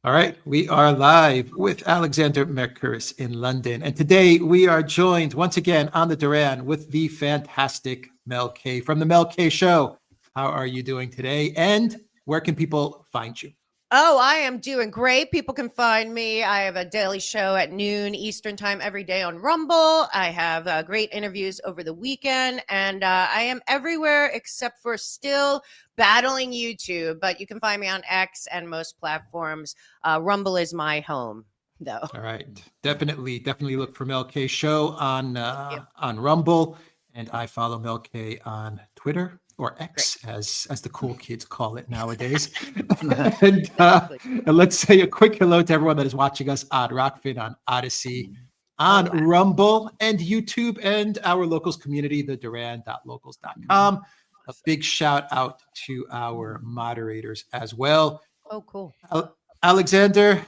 All right, we are live with Alexander Mercuris in London. And today we are joined once again on the Duran with the fantastic Mel K from the Mel K Show. How are you doing today? And where can people find you? Oh, I am doing great. People can find me. I have a daily show at noon Eastern time every day on Rumble. I have great interviews over the weekend, and I am everywhere except for still battling YouTube. But you can find me on X and most platforms. Rumble is my home, though. All right, definitely look for Mel K Show Yep. on Rumble, and I follow Mel K on Twitter or Great. X, as the cool kids call it nowadays. Exactly. And let's say a quick hello to everyone that is watching us on Rockfin, on Odyssey, on Oh, Rumble, and YouTube, and our locals community, the Duran.locals.com. A big shout out to our moderators as well. oh, cool. Alexander,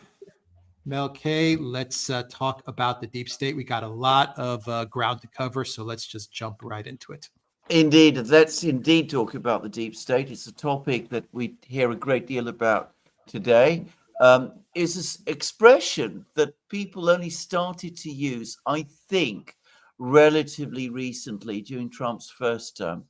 Mel K, let's talk about the deep state. We got a lot of ground to cover, so let's just jump right into it. Indeed, let's indeed talk about the deep state. It's a topic that we hear a great deal about today. It's this expression that people only started to use, I think, relatively recently during Trump's first term.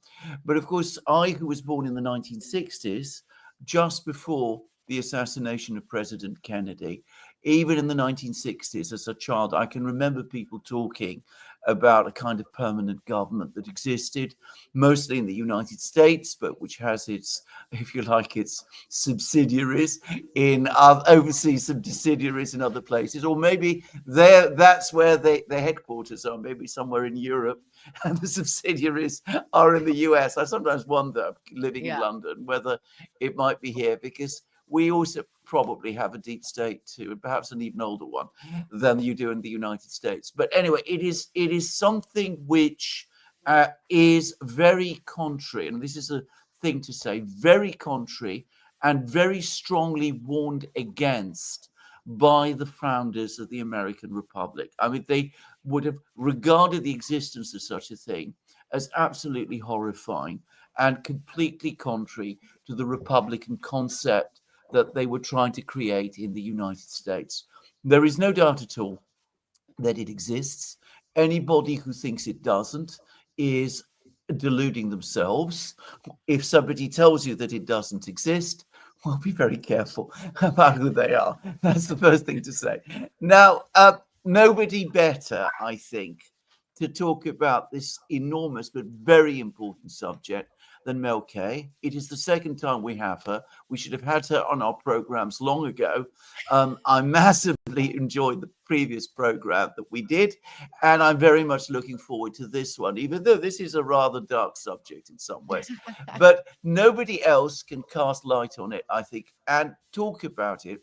But of course, I, who was born in the 1960s, just before the assassination of President Kennedy, even in the 1960s, as a child, I can remember people talking about a kind of permanent government that existed mostly in the United States, but which has its, if you like, its subsidiaries in overseas subsidiaries in other places, or maybe that's where their headquarters are, maybe somewhere in Europe, and the subsidiaries are in the US. I sometimes wonder, living in Yeah. London, whether it might be here, because we also probably have a deep state too, and perhaps an even older one than you do in the United States. But anyway, it is something which is very contrary, and this is a thing to say, very contrary and very strongly warned against by the founders of the American Republic. I mean, they would have regarded the existence of such a thing as absolutely horrifying and completely contrary to the Republican concept that they were trying to create in the United States. There is no doubt at all that it exists. Anybody who thinks it doesn't is deluding themselves. If somebody tells you that it doesn't exist, well, be very careful about who they are. That's the first thing to say. Now, nobody better, I think, to talk about this enormous but very important subject than Mel K. It is the second time we have her. We should have had her on our programs long ago. I massively enjoyed the previous program that we did, and I'm very much looking forward to this one, even though this is a rather dark subject in some ways. But nobody else can cast light on it, I think, and talk about it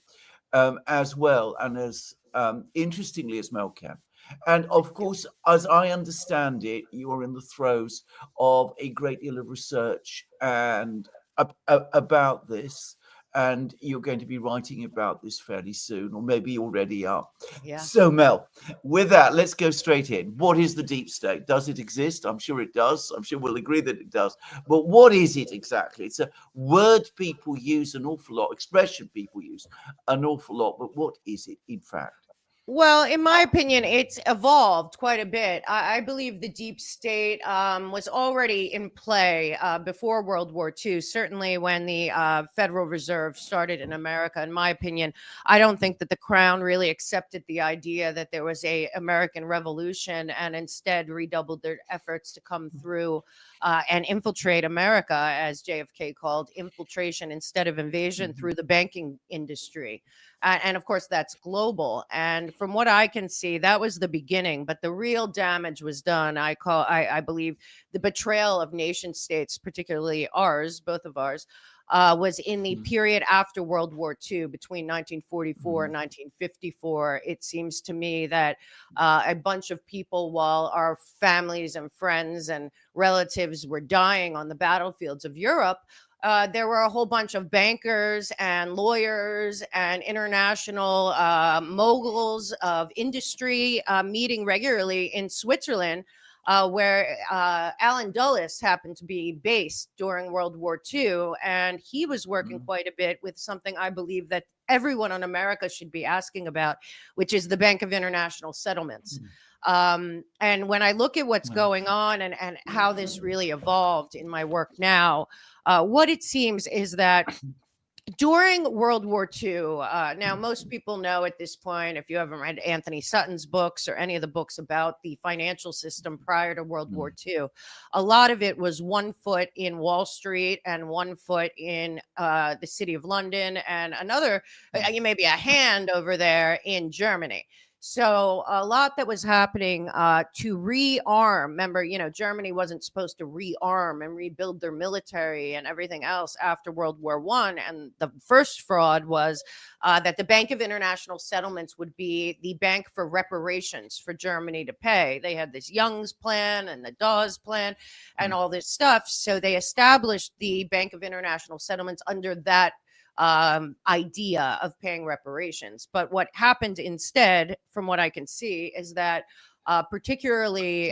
as well and as interestingly as Mel can. And of course, as I understand it, you are in the throes of a great deal of research and about this, and you're going to be writing about this fairly soon, or maybe already are. Yeah. So, Mel, with that, let's go straight in. What is the deep state? Does it exist? I'm sure it does. I'm sure we'll agree that it does. But what is it exactly? It's a word people use an awful lot, expression people use an awful lot. But what is it, in fact? Well, in my opinion, it's evolved quite a bit. I believe the deep state was already in play before World War II, certainly when the Federal Reserve started in America. In my opinion, I don't think that the Crown really accepted the idea that there was a American Revolution and instead redoubled their efforts to come through and infiltrate America, as JFK called infiltration instead of invasion, through the banking industry. And of course, that's global. And from what I can see, that was the beginning. But the real damage was done. I believe, the betrayal of nation states, particularly ours, both of ours, was in the period after World War II, between 1944 and 1954. It seems to me that a bunch of people, while our families and friends and relatives were dying on the battlefields of Europe, there were a whole bunch of bankers and lawyers and international moguls of industry meeting regularly in Switzerland where Alan Dulles happened to be based during World War II. And he was working quite a bit with something I believe that everyone in America should be asking about, which is the Bank of International Settlements. And when I look at what's going on and how this really evolved in my work now, what it seems is that during World War II, now most people know at this point, if you haven't read Anthony Sutton's books or any of the books about the financial system prior to World War II, a lot of it was one foot in Wall Street and one foot in the city of London and another, maybe a hand over there in Germany. So a lot that was happening to rearm. Remember, Germany wasn't supposed to rearm and rebuild their military and everything else after World War I. And the first fraud was that the Bank of International Settlements would be the bank for reparations for Germany to pay. They had this Young's plan and the Dawes plan and all this stuff. So they established the Bank of International Settlements under that idea of paying reparations. But what happened instead, from what I can see, is that particularly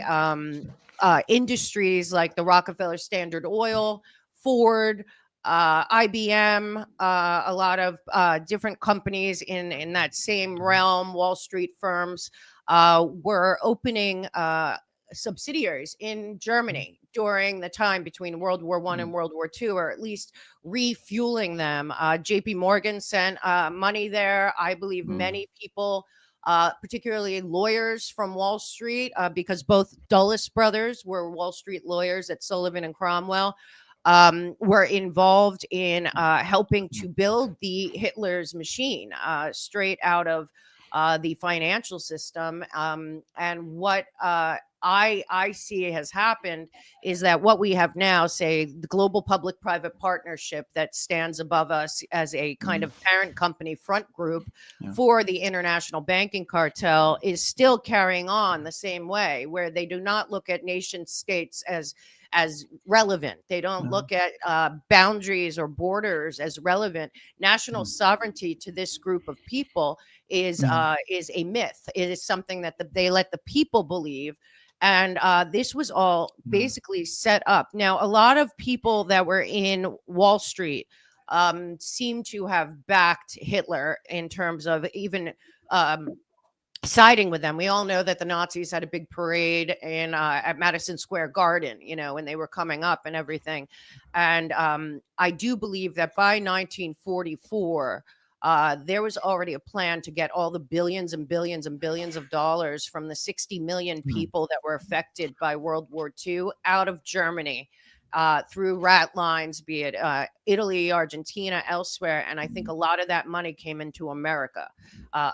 industries like the Rockefeller Standard Oil, Ford, IBM, a lot of different companies in that same realm, Wall Street firms, were opening subsidiaries in Germany during the time between World War I and World War II, or at least refueling them. JP Morgan sent money there. I believe many people, particularly lawyers from Wall Street, because both Dulles brothers were Wall Street lawyers at Sullivan and Cromwell, were involved in helping to build the Hitler's machine straight out of the financial system. And what I see has happened is that what we have now, say the global public-private partnership that stands above us as a kind of parent company front group for the international banking cartel, is still carrying on the same way, where they do not look at nation states as relevant. They don't look at boundaries or borders as relevant. National sovereignty to this group of people is a myth. It is something that they let the people believe. And this was all basically set up. Now, a lot of people that were in Wall Street seem to have backed Hitler in terms of even siding with them. We all know that the Nazis had a big parade in at Madison Square Garden, when they were coming up and everything. And I do believe that by 1944, there was already a plan to get all the billions and billions and billions of dollars from the 60 million people that were affected by World War II out of Germany through rat lines, be it Italy, Argentina, elsewhere. And I think a lot of that money came into America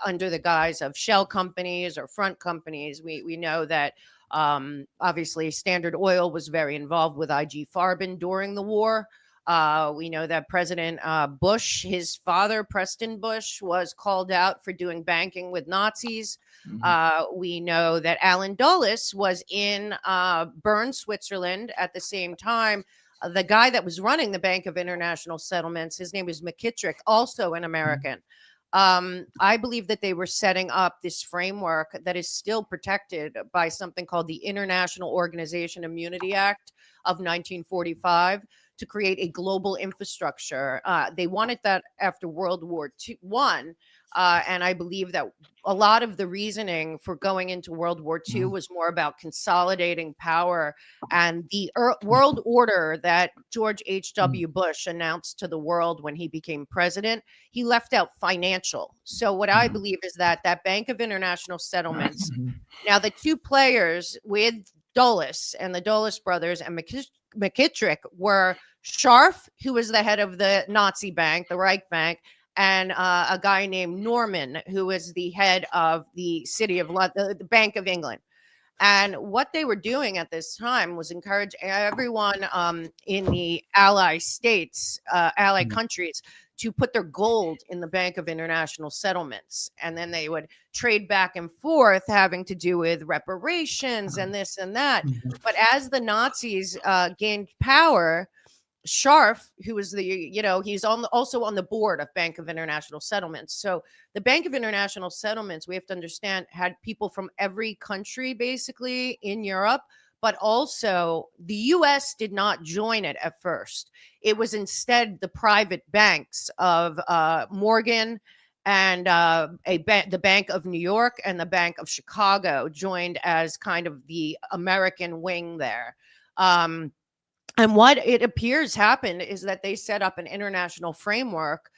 under the guise of shell companies or front companies. We know that obviously Standard Oil was very involved with IG Farben during the war. We know that President Bush, his father, Preston Bush, was called out for doing banking with Nazis. We know that Alan Dulles was in Bern, Switzerland at the same time. The guy that was running the Bank of International Settlements, his name was McKittrick, also an American. I believe that they were setting up this framework that is still protected by something called the International Organization Immunity Act of 1945 to create a global infrastructure. They wanted that after World War I. And I believe that a lot of the reasoning for going into World War II was more about consolidating power and the world order that George H.W. Bush announced to the world when he became president. He left out financial. So what I believe is that Bank of International Settlements, now the two players with Dulles and the Dulles brothers and McKittrick were Scharf, who was the head of the Nazi bank, the Reich Bank, and a guy named Norman, who was the head of the City of London, the Bank of England. And what they were doing at this time was encourage everyone in the Allied states, Allied countries, to put their gold in the Bank of International Settlements. And then they would trade back and forth, having to do with reparations and this and that. But as the Nazis gained power, Scharf, who was he's also on the board of Bank of International Settlements. So the Bank of International Settlements, we have to understand, had people from every country basically in Europe, but also the US did not join it at first. It was instead the private banks of Morgan and the Bank of New York and the Bank of Chicago joined as kind of the American wing there. And what it appears happened is that they set up an international framework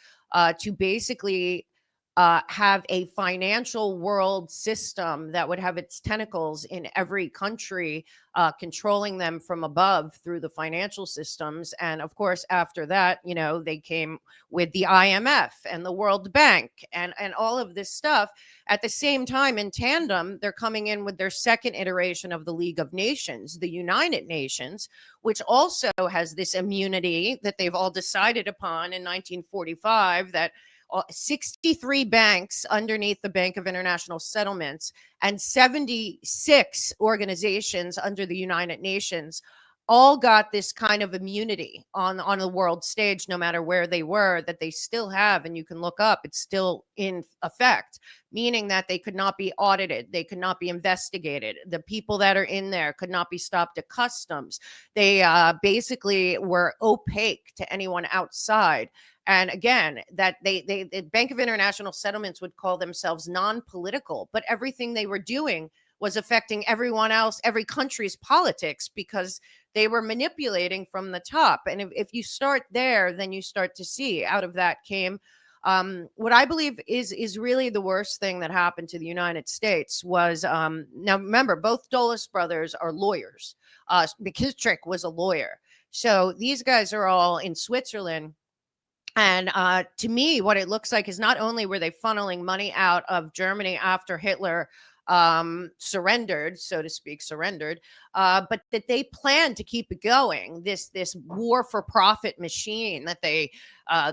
to basically have a financial world system that would have its tentacles in every country, controlling them from above through the financial systems. And of course, after that, they came with the IMF and the World Bank and all of this stuff. At the same time, in tandem, they're coming in with their second iteration of the League of Nations, the United Nations, which also has this immunity that they've all decided upon in 1945, that 63 banks underneath the Bank of International Settlements and 76 organizations under the United Nations all got this kind of immunity on the world stage, no matter where they were, that they still have. And you can look up, it's still in effect, meaning that they could not be audited. They could not be investigated. The people that are in there could not be stopped at customs. They basically were opaque to anyone outside. And again, that the Bank of International Settlements would call themselves non-political, but everything they were doing was affecting everyone else, every country's politics, because they were manipulating from the top. And if you start there, then you start to see out of that came what I believe is really the worst thing that happened to the United States was, now remember, both Dulles brothers are lawyers. McKittrick was a lawyer. So these guys are all in Switzerland. And to me, what it looks like is not only were they funneling money out of Germany after Hitler surrendered, so to speak, but that they planned to keep it going. This war for profit machine that they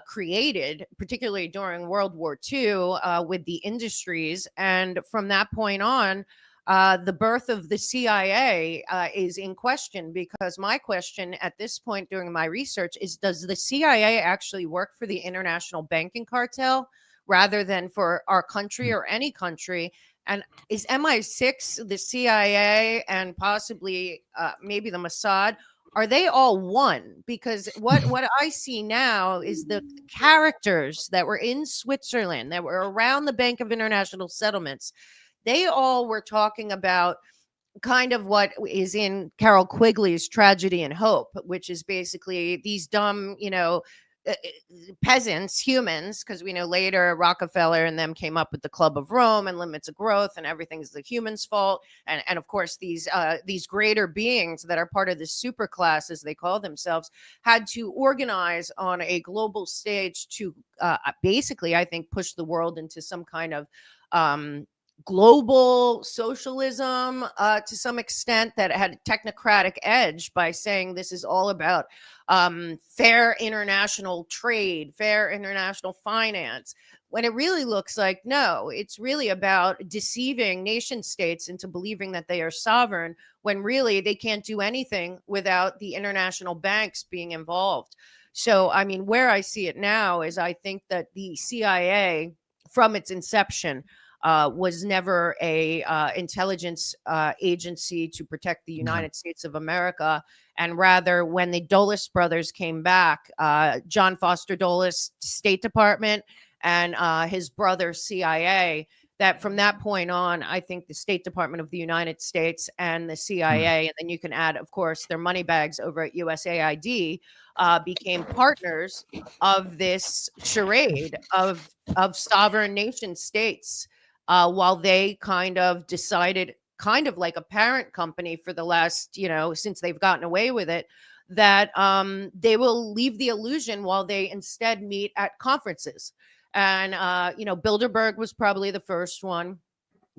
created, particularly during World War II, with the industries. And from that point on, the birth of the CIA is in question, because my question at this point during my research is, does the CIA actually work for the international banking cartel rather than for our country or any country? And is MI6, the CIA, and possibly maybe the Mossad, are they all one? Because what I see now is the characters that were in Switzerland, that were around the Bank of International Settlements, they all were talking about kind of what is in Carol Quigley's Tragedy and Hope, which is basically these dumb, peasants, humans, because we know later Rockefeller and them came up with the Club of Rome and limits of growth, and everything's the human's fault. And of course, these greater beings that are part of the super class, as they call themselves, had to organize on a global stage to basically, I think, push the world into some kind of global socialism to some extent, that had a technocratic edge, by saying this is all about fair international trade, fair international finance, when it really looks like, no, it's really about deceiving nation states into believing that they are sovereign, when really they can't do anything without the international banks being involved. So, I mean, where I see it now is, I think that the CIA, from its inception, was never a intelligence agency to protect the United States of America. And rather, when the Dulles brothers came back, John Foster Dulles, State Department, and his brother, CIA, that from that point on, I think the State Department of the United States and the CIA, and then you can add, of course, their money bags over at USAID, became partners of this charade of sovereign nation states. While they kind of decided, kind of like a parent company for the last, since they've gotten away with it, that they will leave the illusion while they instead meet at conferences. And, Bilderberg was probably the first one.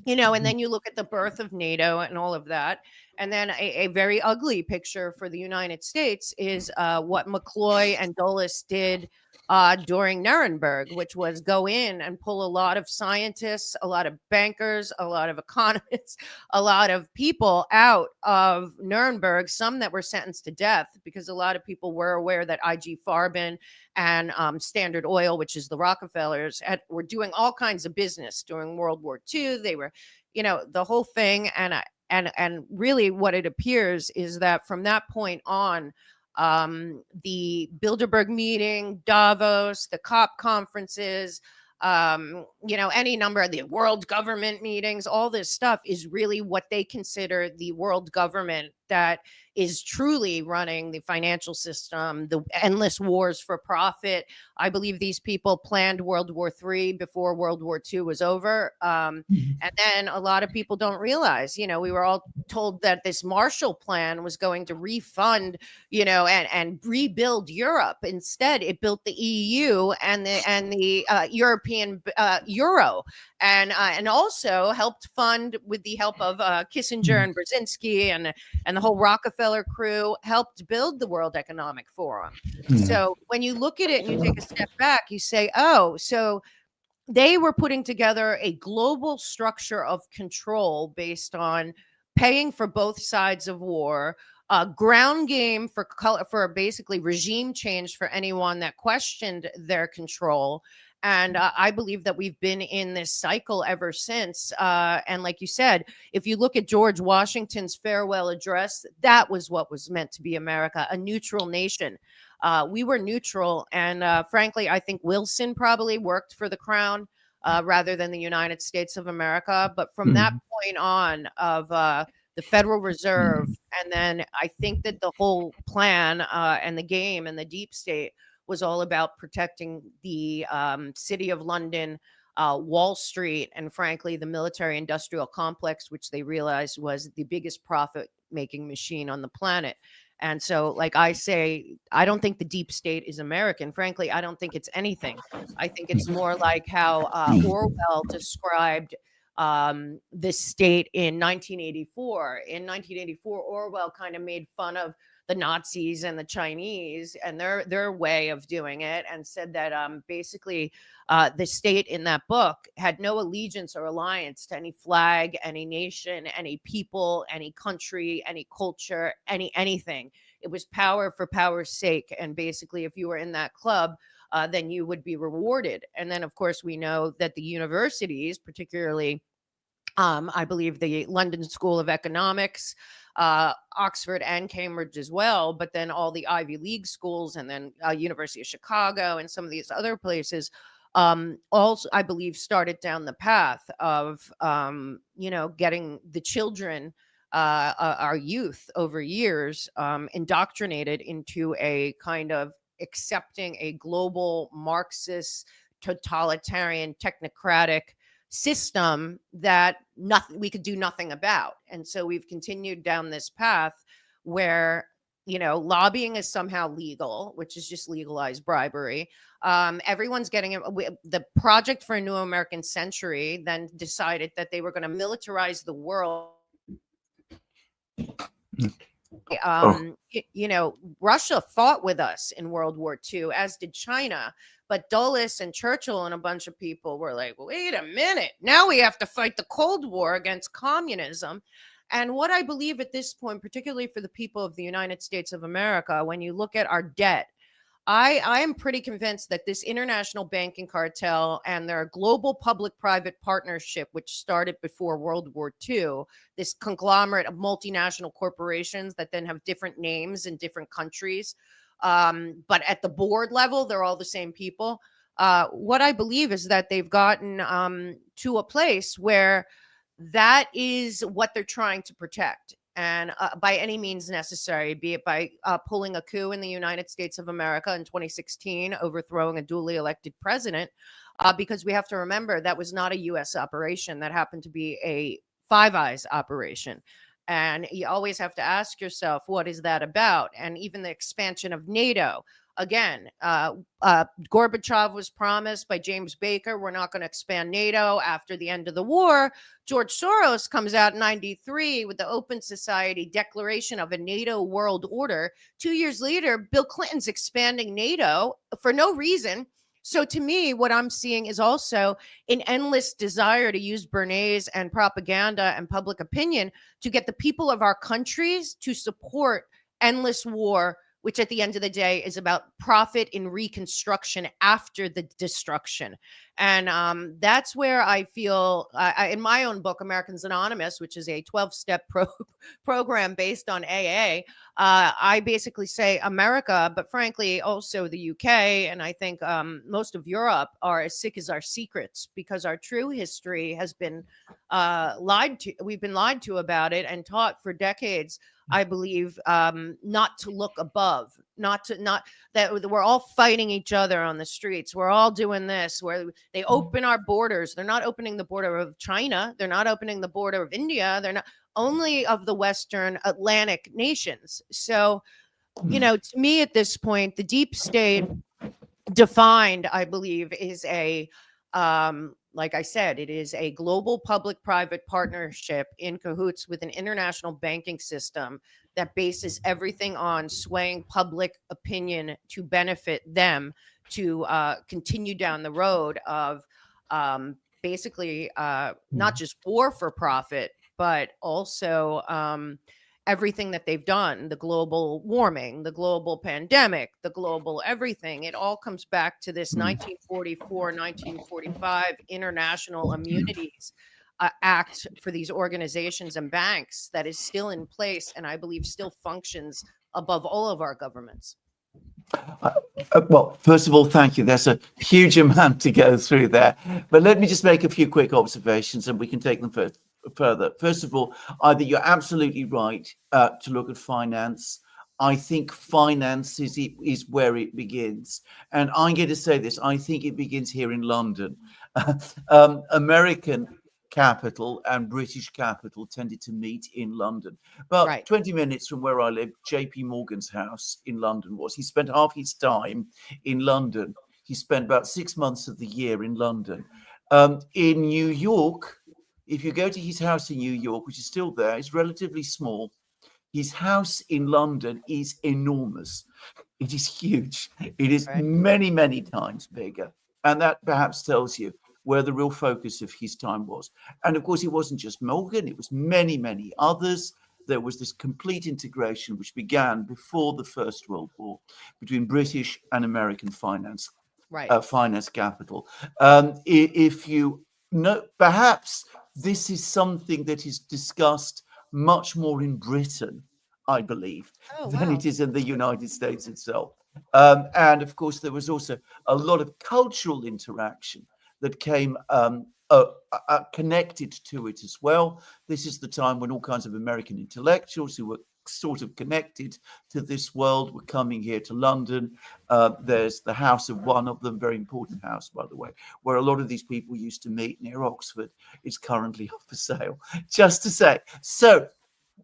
And then you look at the birth of NATO and all of that. And then a very ugly picture for the United States is what McCloy and Dulles did during Nuremberg, which was go in and pull a lot of scientists, a lot of bankers, a lot of economists, a lot of people out of Nuremberg, some that were sentenced to death, because a lot of people were aware that IG Farben and Standard Oil, which is the Rockefellers, were doing all kinds of business during World War II. They were, the whole thing. And And really what it appears is that from that point on, the Bilderberg meeting, Davos, the COP conferences, any number of the world government meetings, all this stuff is really what they consider the world government that is truly running the financial system, the endless wars for profit. I believe these people planned World War III before World War II was over. And then a lot of people don't realize, we were all told that this Marshall Plan was going to refund, and rebuild Europe. Instead, it built the EU and the European euro, and also helped fund, with the help of Kissinger and Brzezinski and the whole Rockefeller crew, helped build the World Economic Forum. So when you look at it and you take a step back, you say, oh, so they were putting together a global structure of control based on paying for both sides of war, ground game for basically regime change for anyone that questioned their control. And I believe that we've been in this cycle ever since. And like you said, if you look at George Washington's farewell address, that was what was meant to be America, a neutral nation. We were neutral. And frankly, I think Wilson probably worked for the crown rather than the United States of America. But from that point on of the Federal Reserve, and then I think that the whole plan and the game and the deep state was all about protecting the city of London, Wall Street, and frankly, the military industrial complex, which they realized was the biggest profit making machine on the planet. And so, like I say, I don't think the deep state is American. Frankly, I don't think it's anything. I think it's more like how Orwell described the state in 1984. In 1984, Orwell kind of made fun of the Nazis and the Chinese and their way of doing it, and said that basically the state in that book had no allegiance or alliance to any flag, any nation, any people, any country, any culture, anything. It was power for power's sake. And basically, if you were in that club, then you would be rewarded. And then, of course, we know that the universities, particularly I believe the London School of Economics, Oxford and Cambridge as well, but then all the Ivy League schools, and then University of Chicago and some of these other places, also, I believe, started down the path of, getting the children, our youth over years, indoctrinated into a kind of accepting a global Marxist, totalitarian, technocratic system that we could do nothing about. And so we've continued down this path where, lobbying is somehow legal, which is just legalized bribery. Everyone's getting it. The Project for a New American Century then decided that they were going to militarize the world. Russia fought with us in World War II, as did China. But Dulles and Churchill and a bunch of people were like, wait a minute, now we have to fight the Cold War against communism. And what I believe at this point, particularly for the people of the United States of America, when you look at our debt, I am pretty convinced that this international banking cartel and their global public-private partnership, which started before World War II, this conglomerate of multinational corporations that then have different names in different countries, but at the board level, they're all the same people. What I believe is that they've gotten to a place where that is what they're trying to protect. And by any means necessary, be it by pulling a coup in the United States of America in 2016, overthrowing a duly elected president, because we have to remember that was not a U.S. operation. That happened to be a Five Eyes operation. And you always have to ask yourself, what is that about? And even the expansion of NATO. Again, Gorbachev was promised by James Baker, we're not going to expand NATO after the end of the war. George Soros comes out in 93 with the Open Society Declaration of a NATO World Order. 2 years later, Bill Clinton's expanding NATO for no reason. So to me, what I'm seeing is also an endless desire to use Bernays and propaganda and public opinion to get the people of our countries to support endless war, which at the end of the day is about profit in reconstruction after the destruction. And that's where I feel, in my own book, Americans Anonymous, which is a 12-step program based on AA, I basically say America, but frankly, also the UK, and I think most of Europe are as sick as our secrets, because our true history has been lied to. We've been lied to about it and taught for decades, I believe, not to look above, not that we're all fighting each other on the streets. We're all doing this, where they open our borders. They're not opening the border of China. They're not opening the border of India. They're not, only of the Western Atlantic nations. So, to me at this point, the deep state defined, I believe, is like I said, it is a global public-private partnership in cahoots with an international banking system that bases everything on swaying public opinion to benefit them, to continue down the road of basically not just war for profit, but also everything that they've done, the global warming, the global pandemic, the global everything. It all comes back to this 1944, 1945 International Immunities Act for these organizations and banks that is still in place, and I believe still functions above all of our governments. Well, first of all, thank you. There's a huge amount to go through there. But let me just make a few quick observations and we can take them further. First of all, either you're absolutely right to look at finance. I think finance is where it begins. And I'm going to say this, I think it begins here in London. American capital and British capital tended to meet in London. About 20 minutes from where I live, JP Morgan's house in London was. He spent half his time in London. He spent about 6 months of the year in London. In New York, if you go to his house in New York, which is still there, it's relatively small. His house in London is enormous. It is huge. It is many, many times bigger. And that perhaps tells you where the real focus of his time was. And of course, it wasn't just Morgan, it was many, many others. There was this complete integration which began before the First World War between British and American finance, finance capital. If you know, perhaps this is something that is discussed much more in Britain, I believe, than it is in the United States itself. And of course, there was also a lot of cultural interaction that came connected to it as well. This is the time when all kinds of American intellectuals who were sort of connected to this world were coming here to London. There's the house of one of them, very important house, by the way, where a lot of these people used to meet near Oxford. It's currently up for sale, just to say. So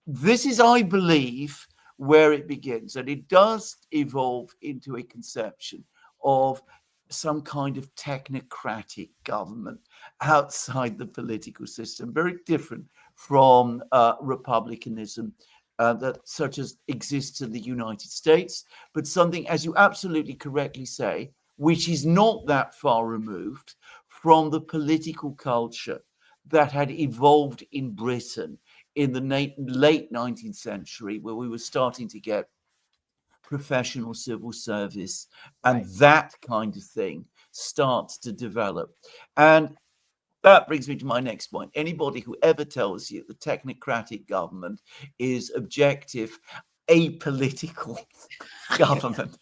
this is, I believe, where it begins. And it does evolve into a conception of some kind of technocratic government outside the political system, very different from republicanism that such as exists in the United States, but something, as you absolutely correctly say, which is not that far removed from the political culture that had evolved in Britain in the late 19th century, where we were starting to get professional civil service and that kind of thing starts to develop. And that brings me to my next point. Anybody who ever tells you the technocratic government is objective, apolitical government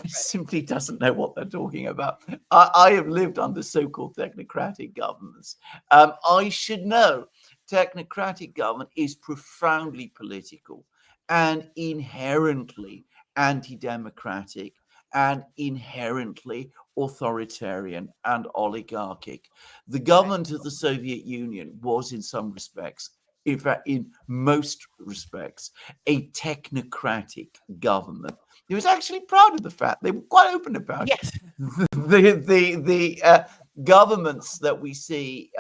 simply doesn't know what they're talking about. I have lived under so-called technocratic governments. I should know technocratic government is profoundly political and inherently anti-democratic and inherently authoritarian and oligarchic. The government of the Soviet Union was, in some respects, in fact, in most respects, a technocratic government. He was actually proud of the fact, they were quite open about it. The governments that we see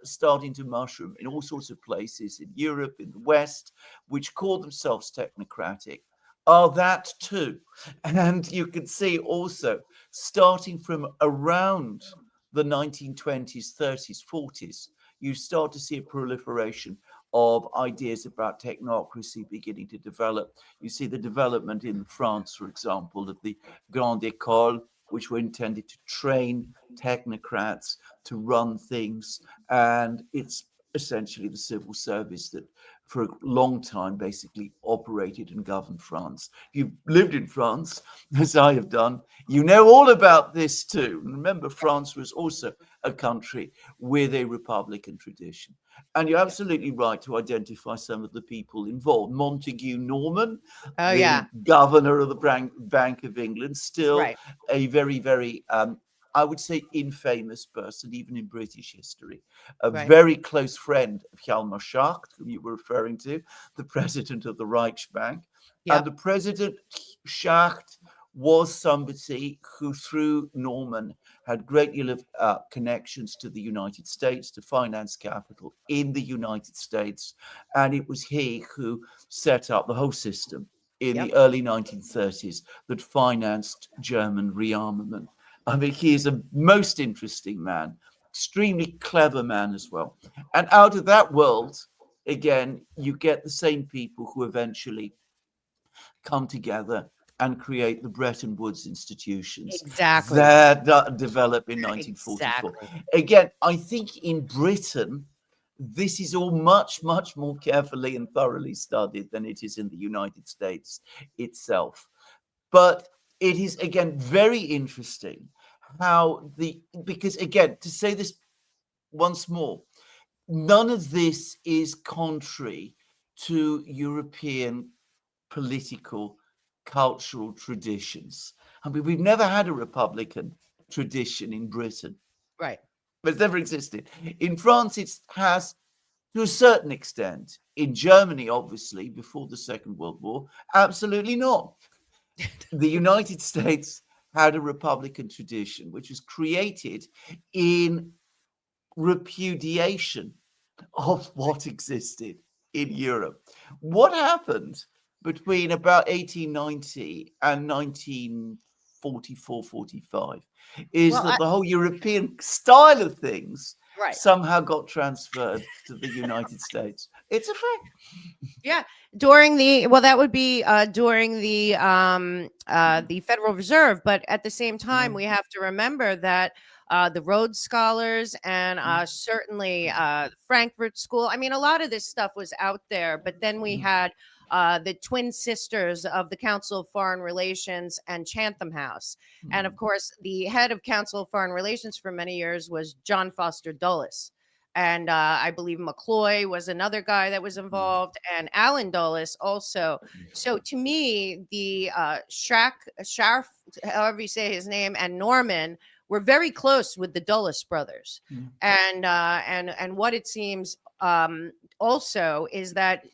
starting to mushroom in all sorts of places in Europe, in the West, which call themselves technocratic, are that too. And you can see also, starting from around the 1920s, 30s, 40s, you start to see a proliferation of ideas about technocracy beginning to develop. You see the development in France, for example, of the Grande École, which were intended to train technocrats to run things. And it's essentially the civil service that for a long time basically operated and governed France. If you've lived in France, as I have done, you know all about this too. And remember, France was also a country with a republican tradition. And you're absolutely right to identify some of the people involved. Montague Norman, Oh the yeah, governor of the Bank of England, still right. a very, very, I would say, infamous person, even in British history. A Right. very close friend of Hjalmar Schacht, whom you were referring to, the president of the Reichsbank. Yep. And the president, Schacht, was somebody who, through Norman, had a great deal of connections to the United States, to finance capital in the United States. And it was he who set up the whole system in Yep. the early 1930s that financed German rearmament. I mean, he is a most interesting man, extremely clever man as well. And out of that world, again, you get the same people who eventually come together and create the Bretton Woods institutions Exactly. that develop in 1944. Exactly. Again, I think in Britain, this is all much, much more carefully and thoroughly studied than it is in the United States itself. But it is, again, very interesting how because again, to say this once more, none of this is contrary to European political, cultural traditions. I mean, we've never had a Republican tradition in Britain, Right. but it's never existed. In France, it has to a certain extent. In Germany, obviously, before the Second World War, absolutely not. The United States had a Republican tradition, which was created in repudiation of what existed in Europe. What happened between about 1890 and 1944, 45 is Well, that the whole European style of things right. somehow got transferred to the United States. It's a fact. Yeah, during that would be during the Federal Reserve, but at the same time, we have to remember that the Rhodes Scholars and certainly Frankfurt School. I mean, a lot of this stuff was out there, but then we had the twin sisters of the Council of Foreign Relations and Chatham House, and of course, the head of Council of Foreign Relations for many years was John Foster Dulles. And I believe McCloy was another guy that was involved, and Alan Dulles also. So to me, the Scharf, however you say his name, and Norman were very close with the Dulles brothers. And what it seems also is that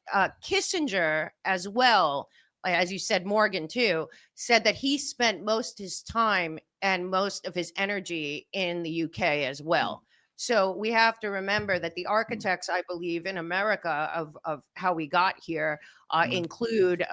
Kissinger as well, as you said, Morgan too, said that he spent most of his time and most of his energy in the UK as well. So we have to remember that the architects, I believe, in America of how we got here include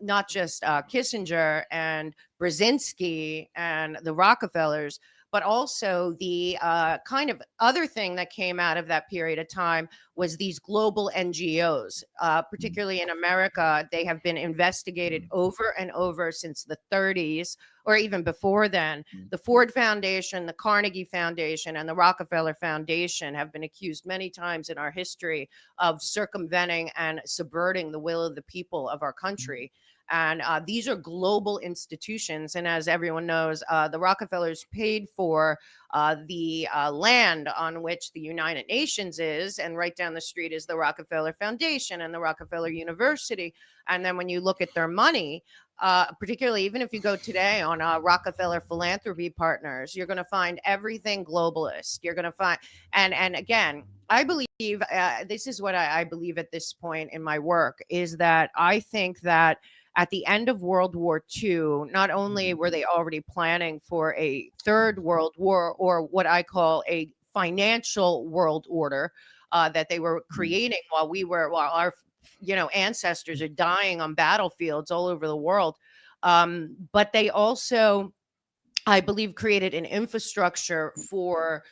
not just Kissinger and Brzezinski and the Rockefellers, but also the kind of other thing that came out of that period of time was these global NGOs, particularly in America. They have been investigated over and over since the 30s, or even before then. The Ford Foundation, the Carnegie Foundation, and the Rockefeller Foundation have been accused many times in our history of circumventing and subverting the will of the people of our country. And these are global institutions. And as everyone knows, the Rockefellers paid for the land on which the United Nations is. And right down the street is the Rockefeller Foundation and the Rockefeller University. And then when you look at their money, particularly even if you go today on Rockefeller Philanthropy Partners, you're going to find everything globalist. You're going to find, and again, I believe this is what I believe at this point in my work, is that I think that at the end of World War II, not only were they already planning for a third world war, or what I call a financial world order, that they were creating while our ancestors are dying on battlefields all over the world. But they also, I believe, created an infrastructure for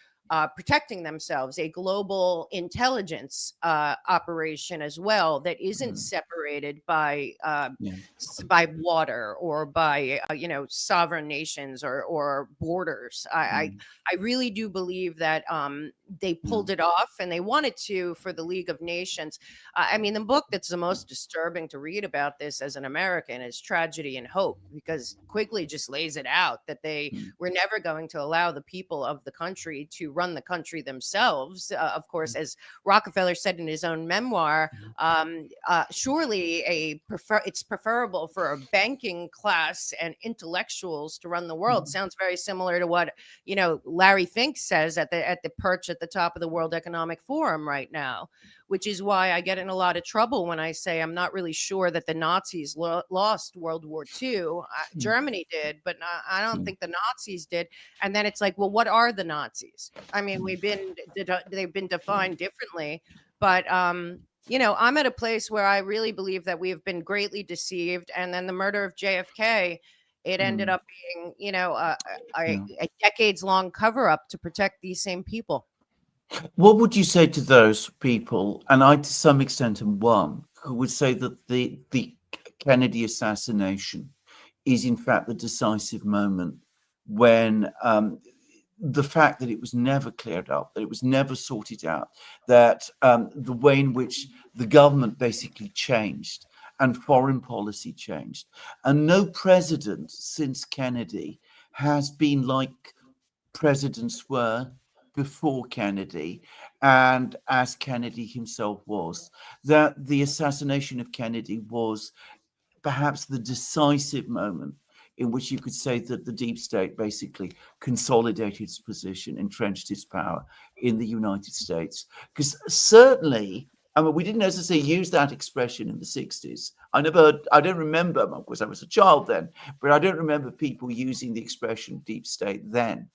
protecting themselves, a global intelligence operation as well that isn't separated by Yeah. by water or by sovereign nations or borders. I really do believe that they pulled it off, and they wanted to for the League of Nations. I mean, the book that's the most disturbing to read about this as an American is Tragedy and Hope, because Quigley just lays it out that they were never going to allow the people of the country to run the country themselves. Of course, as Rockefeller said in his own memoir, surely it's preferable for a banking class and intellectuals to run the world. Sounds very similar to what Larry Fink says at the perch at the top of the World Economic Forum right now, which is why I get in a lot of trouble when I say I'm not really sure that the Nazis lost World War II. Germany did, but I don't think the Nazis did. And then it's like, well, what are the Nazis? I mean, they've been defined differently, but I'm at a place where I really believe that we have been greatly deceived. And then the murder of JFK, it ended up being, a decades-long cover-up to protect these same people. What would you say to those people, and I to some extent am one, who would say that the Kennedy assassination is in fact the decisive moment when the fact that it was never cleared up, that it was never sorted out, that the way in which the government basically changed and foreign policy changed, and no president since Kennedy has been like presidents were before Kennedy, and as Kennedy himself was, that the assassination of Kennedy was perhaps the decisive moment in which you could say that the deep state basically consolidated its position, entrenched its power in the United States. Because certainly, I mean, we didn't necessarily use that expression in the 60s. I don't remember, of course, I was a child then, but I don't remember people using the expression deep state then.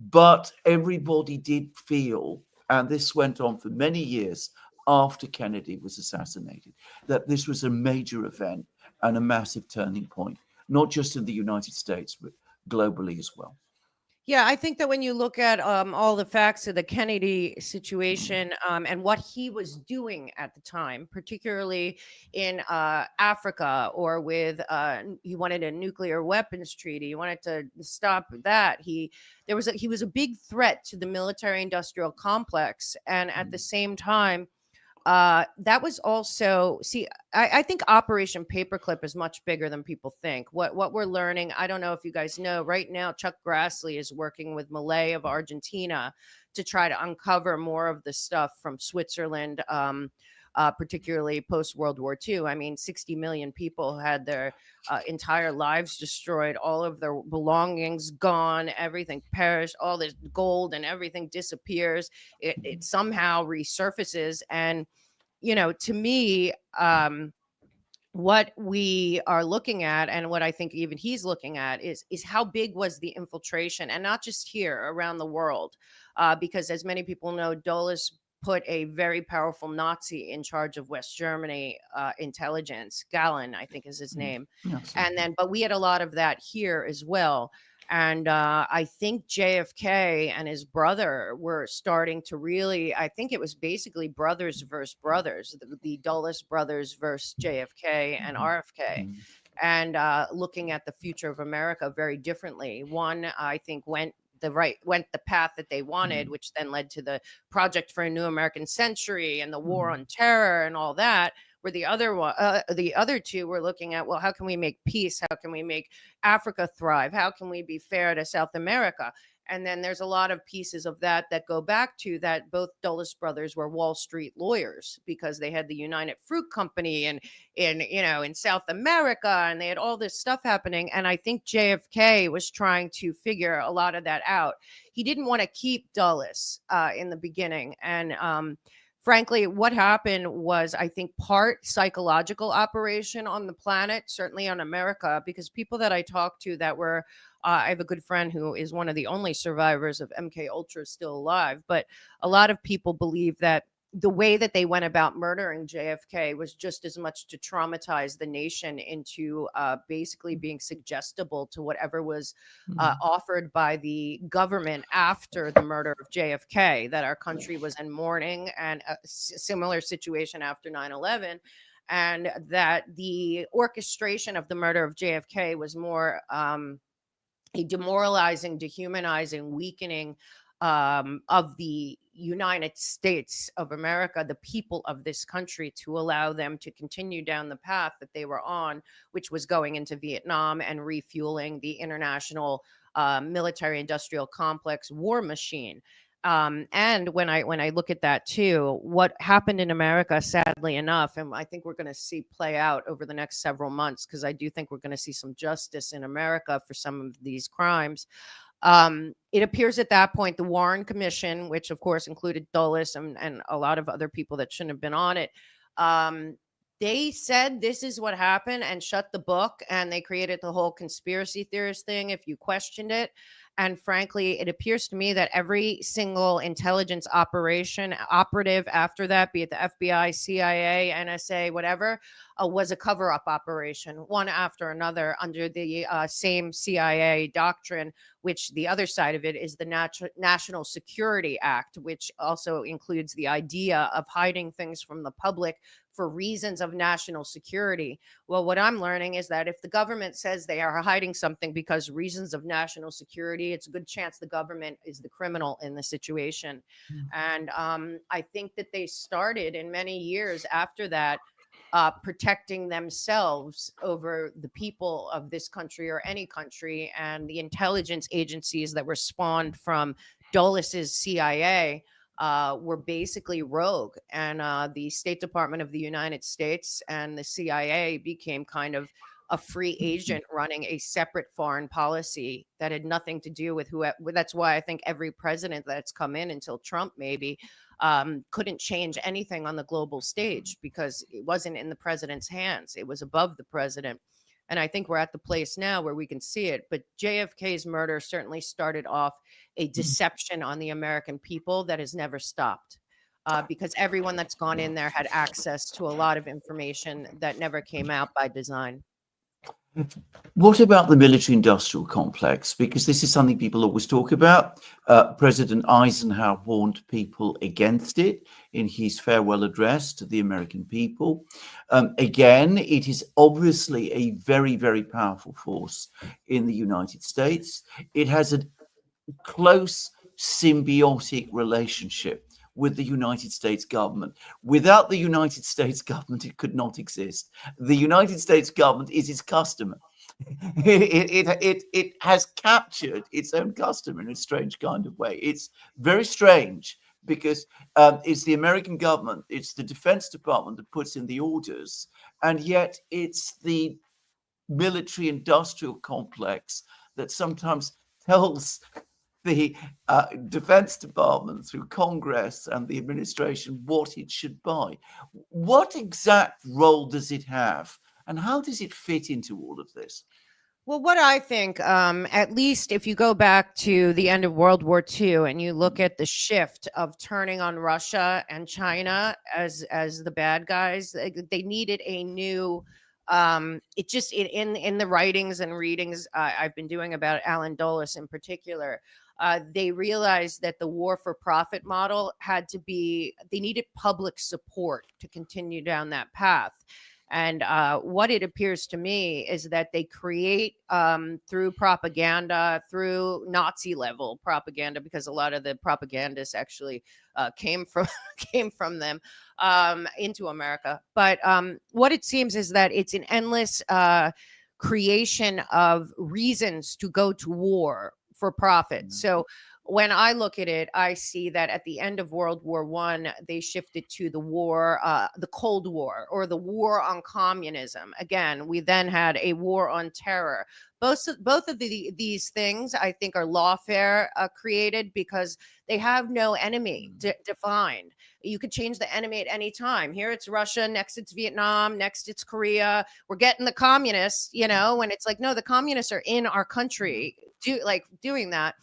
But everybody did feel, and this went on for many years after Kennedy was assassinated, that this was a major event and a massive turning point, not just in the United States, but globally as well. Yeah, I think that when you look at all the facts of the Kennedy situation and what he was doing at the time, particularly in Africa, or with he wanted a nuclear weapons treaty, he wanted to stop that. He was a big threat to the military-industrial complex, and at the same time, that was also, see, I think Operation Paperclip is much bigger than people think. What we're learning, I don't know if you guys know, right now Chuck Grassley is working with Malay of Argentina to try to uncover more of the stuff from Switzerland, particularly post World War II. I mean, 60 million people had their entire lives destroyed, all of their belongings gone, everything perished, all this gold and everything disappears. It somehow resurfaces. And, to me, what we are looking at, and what I think even he's looking at, is how big was the infiltration, and not just here, around the world, because as many people know, Dulles put a very powerful Nazi in charge of West Germany intelligence. Galen, I think, is his name. And then, but we had a lot of that here as well. And I think JFK and his brother were starting to really, I think it was basically brothers versus brothers, the Dulles brothers versus JFK and RFK. And looking at the future of America very differently. One, I think, went the path that they wanted, which then led to the Project for a New American Century and the War on Terror and all that. Where the other two were looking at, well, how can we make peace? How can we make Africa thrive? How can we be fair to South America? And then there's a lot of pieces of that go back to that both Dulles brothers were Wall Street lawyers, because they had the United Fruit Company and in South America, and they had all this stuff happening. And I think JFK was trying to figure a lot of that out. He didn't want to keep Dulles in the beginning. And frankly, what happened was, I think, part psychological operation on the planet, certainly on America, because people that I talked to that were, I have a good friend who is one of the only survivors of MK Ultra still alive, but a lot of people believe that the way that they went about murdering JFK was just as much to traumatize the nation into basically being suggestible to whatever was offered by the government after the murder of JFK, that our country was in mourning, and a similar situation after 9/11, and that the orchestration of the murder of JFK was more a demoralizing, dehumanizing, weakening of the United States of America, the people of this country, to allow them to continue down the path that they were on, which was going into Vietnam and refueling the international military industrial complex war machine. And when I look at that too, what happened in America, sadly enough, and I think we're going to see play out over the next several months, because I do think we're going to see some justice in America for some of these crimes. It appears at that point the Warren Commission, which of course included Dulles and a lot of other people that shouldn't have been on it, they said this is what happened and shut the book, and they created the whole conspiracy theorist thing if you questioned it. And frankly, it appears to me that every single intelligence operative after that, be it the FBI, CIA, NSA, whatever, was a cover-up operation, one after another, under the same CIA doctrine, which the other side of it is the National Security Act, which also includes the idea of hiding things from the public for reasons of national security. Well, what I'm learning is that if the government says they are hiding something because reasons of national security, it's a good chance the government is the criminal in the situation. And I think that they started in many years after that protecting themselves over the people of this country or any country. And the intelligence agencies that were spawned from Dulles's CIA were basically rogue. And the State Department of the United States and the CIA became kind of a free agent running a separate foreign policy that had nothing to do with who. That's why I think every president that's come in until Trump maybe couldn't change anything on the global stage, because it wasn't in the president's hands. It was above the president. And I think we're at the place now where we can see it. But JFK's murder certainly started off a deception on the American people that has never stopped. Because everyone that's gone in there had access to a lot of information that never came out by design. What about the military industrial complex? Because this is something people always talk about. President Eisenhower warned people against it in his farewell address to the American people. Again, it is obviously a very, very powerful force in the United States. It has a close symbiotic relationship with the United States government. Without the United States government, it could not exist. The United States government is its customer. It has captured its own customer in a strange kind of way. It's very strange, because it's the American government, it's the Defense Department that puts in the orders, and yet it's the military industrial complex that sometimes tells the Defense Department through Congress and the administration what it should buy. What exact role does it have, and how does it fit into all of this? Well, what I think, at least if you go back to the end of World War II and you look at the shift of turning on Russia and China as the bad guys, they needed a new. In the writings and readings I've been doing about Alan Dulles in particular, they realized that the war for profit model they needed public support to continue down that path. And what it appears to me is that they create through propaganda, through Nazi level propaganda, because a lot of the propagandists actually came from them into America. But what it seems is that it's an endless creation of reasons to go to war for profit. So when I look at it, I see that at the end of World War I, they shifted to the war, the Cold War, or the war on communism. Again, we then had a war on terror. Both of these things, I think, are lawfare created, because they have no enemy defined. You could change the enemy at any time. Here it's Russia, next it's Vietnam, next it's Korea. We're getting the communists, when it's like, no, the communists are in our country doing that.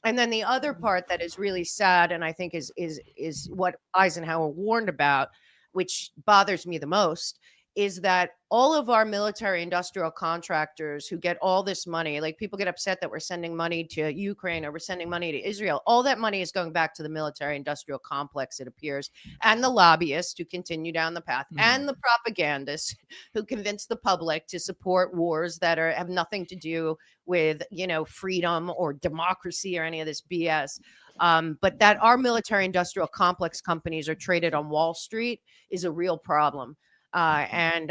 And then the other part that is really sad, and I think is what Eisenhower warned about, which bothers me the most, is that all of our military industrial contractors who get all this money, like people get upset that we're sending money to Ukraine or we're sending money to Israel, all that money is going back to the military industrial complex, it appears, and the lobbyists who continue down the path, and the propagandists who convince the public to support wars that have nothing to do with, freedom or democracy or any of this BS. But that our military industrial complex companies are traded on Wall Street is a real problem. And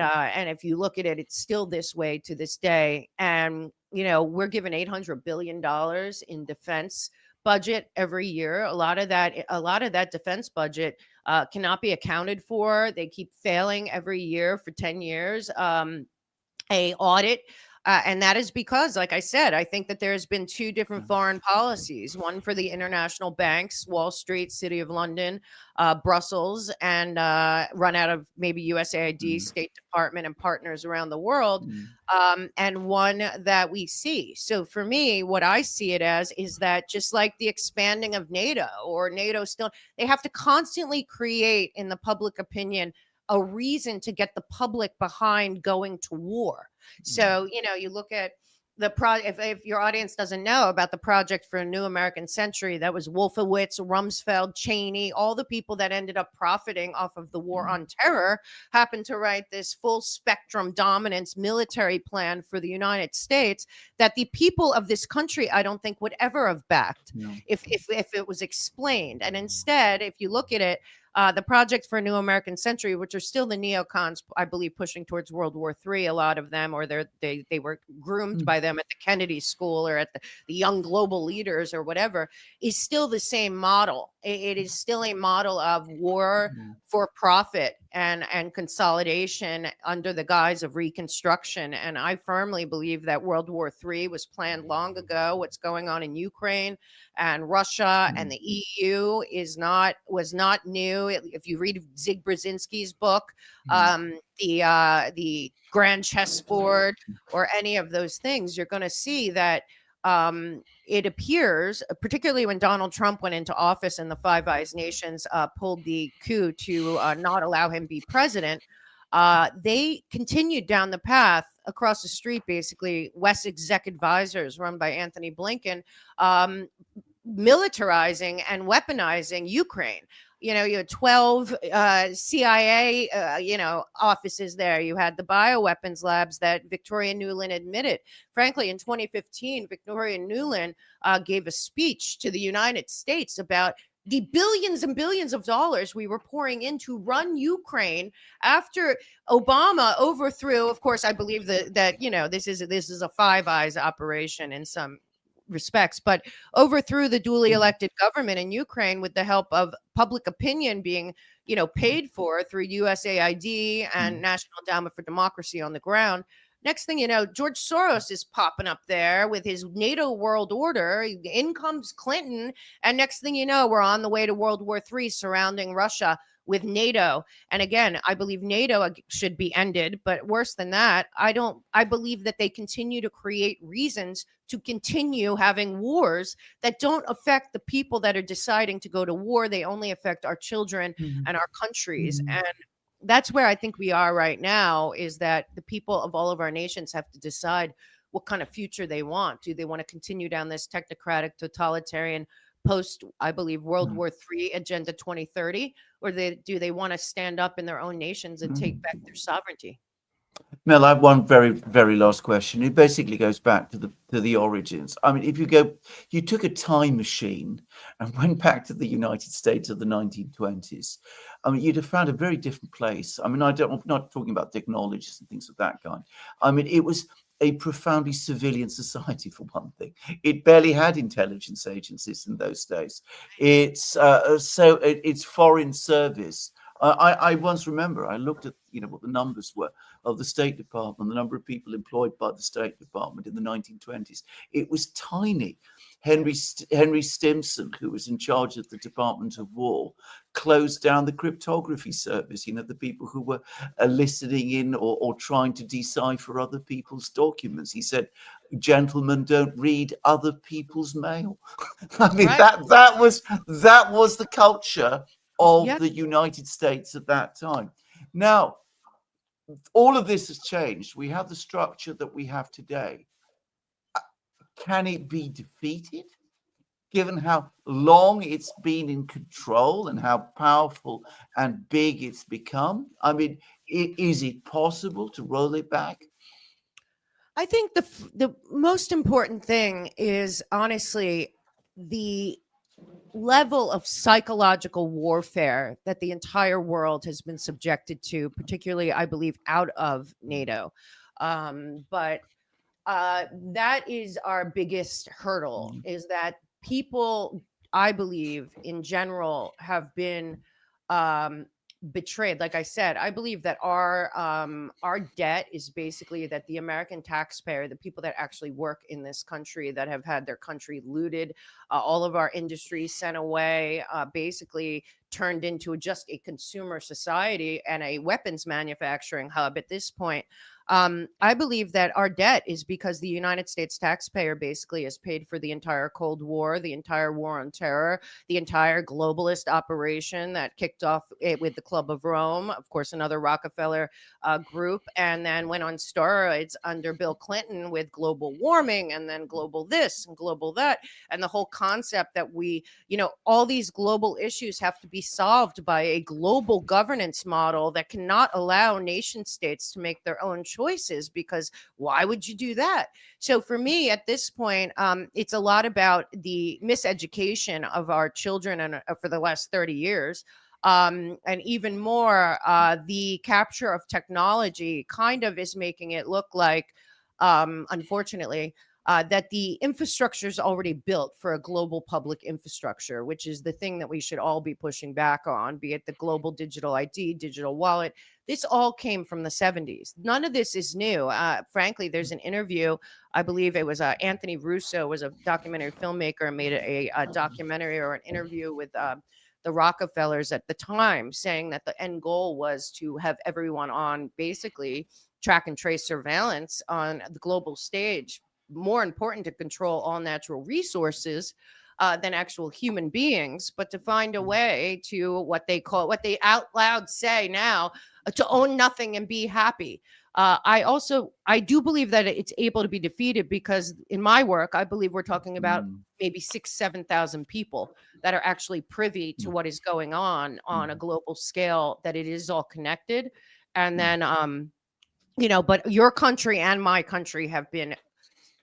if you look at it, it's still this way to this day. And we're given $800 billion in defense budget every year. A lot of that defense budget cannot be accounted for. They keep failing every year for 10 years. A audit. And that is because, like I said, I think that there's been two different foreign policies, one for the international banks, Wall Street, City of London, Brussels, and run out of maybe USAID, State Department, and partners around the world, and one that we see. So for me, what I see it as is that just like the expanding of NATO, or NATO still, they have to constantly create in the public opinion a reason to get the public behind going to war. So, you look at the if your audience doesn't know about the Project for a New American Century, that was Wolfowitz, Rumsfeld, Cheney, all the people that ended up profiting off of the war on terror happened to write this full spectrum dominance military plan for the United States that the people of this country, I don't think, would ever have backed if it was explained. And instead, if you look at it, the Project for a New American Century, which are still the neocons, I believe, pushing towards World War III, a lot of them, or they were groomed by them at the Kennedy School or at the Young Global Leaders or whatever, is still the same model. It is still a model of war for profit and consolidation under the guise of reconstruction. And I firmly believe that World War III was planned long ago. What's going on in Ukraine and Russia and the EU was not new. If you read Zig Brzezinski's book, the Grand Chessboard, or any of those things, you're going to see that it appears, particularly when Donald Trump went into office and the Five Eyes Nations pulled the coup to not allow him be president, they continued down the path across the street, basically, West Exec Advisors run by Anthony Blinken, militarizing and weaponizing Ukraine. You had 12 CIA, offices there. You had the bioweapons labs that Victoria Nuland admitted. Frankly, in 2015, Victoria Nuland gave a speech to the United States about the billions and billions of dollars we were pouring in to run Ukraine after Obama overthrew. Of course, I believe that this is a Five Eyes operation in some respects, but overthrew the duly elected government in Ukraine with the help of public opinion being, paid for through USAID and National Endowment for Democracy on the ground. Next thing you know, George Soros is popping up there with his NATO world order. In comes Clinton. And next thing you know, we're on the way to World War III surrounding Russia with NATO. And again, I believe NATO should be ended. But worse than that, I believe that they continue to create reasons to continue having wars that don't affect the people that are deciding to go to war. They only affect our children and our countries. And that's where I think we are right now, is that the people of all of our nations have to decide what kind of future they want. Do they want to continue down this technocratic, totalitarian, post, I believe, World War III Agenda 2030, or do they want to stand up in their own nations and take back their sovereignty? Mel, I have one very, very last question. It basically goes back to the origins. I mean, if you took a time machine and went back to the United States of the 1920s, I mean, you'd have found a very different place. I mean, I'm not talking about technologies and things of that kind. I mean, it was a profoundly civilian society, for one thing. It barely had intelligence agencies in those days. Its foreign service I once remember I looked at what the numbers were of the State Department, the number of people employed by the State Department in the 1920s. It was tiny. Henry Stimson, who was in charge of the Department of War, closed down the cryptography service. The people who were listening in or trying to decipher other people's documents. He said, "Gentlemen don't read other people's mail." I mean, Right. that was the culture of Yep. the United States at that time. Now, all of this has changed. We have the structure that we have today. Can it be defeated, given how long it's been in control and how powerful and big it's become? I mean, is it possible to roll it back? I think the most important thing is honestly the level of psychological warfare that the entire world has been subjected to, particularly, I believe, out of NATO. But that is our biggest hurdle, is that people, I believe, in general, have been betrayed. Like I said, I believe that our debt is basically that the American taxpayer, the people that actually work in this country, that have had their country looted, all of our industries sent away, basically turned into just a consumer society and a weapons manufacturing hub at this point. I believe that our debt is because the United States taxpayer basically has paid for the entire Cold War, the entire war on terror, the entire globalist operation that kicked off with the Club of Rome, of course, another Rockefeller group, and then went on steroids under Bill Clinton with global warming and then global this and global that. And the whole concept that all these global issues have to be solved by a global governance model that cannot allow nation states to make their own choices, because why would you do that? So for me at this point, it's a lot about the miseducation of our children and for the last 30 years. And even more, the capture of technology kind of is making it look like, unfortunately, that the infrastructure is already built for a global public infrastructure, which is the thing that we should all be pushing back on, be it the global digital ID, digital wallet. This all came from the 70s. None of this is new. Frankly, there's an interview, I believe it was Anthony Russo was a documentary filmmaker, made a documentary or an interview with the Rockefellers at the time, saying that the end goal was to have everyone on basically track and trace surveillance on the global stage. More important to control all natural resources than actual human beings, but to find a way to what they out loud say now, to own nothing and be happy. I do believe that it's able to be defeated, because in my work, I believe we're talking about maybe 7,000 people that are actually privy to what is going on a global scale, that it is all connected. And then, but your country and my country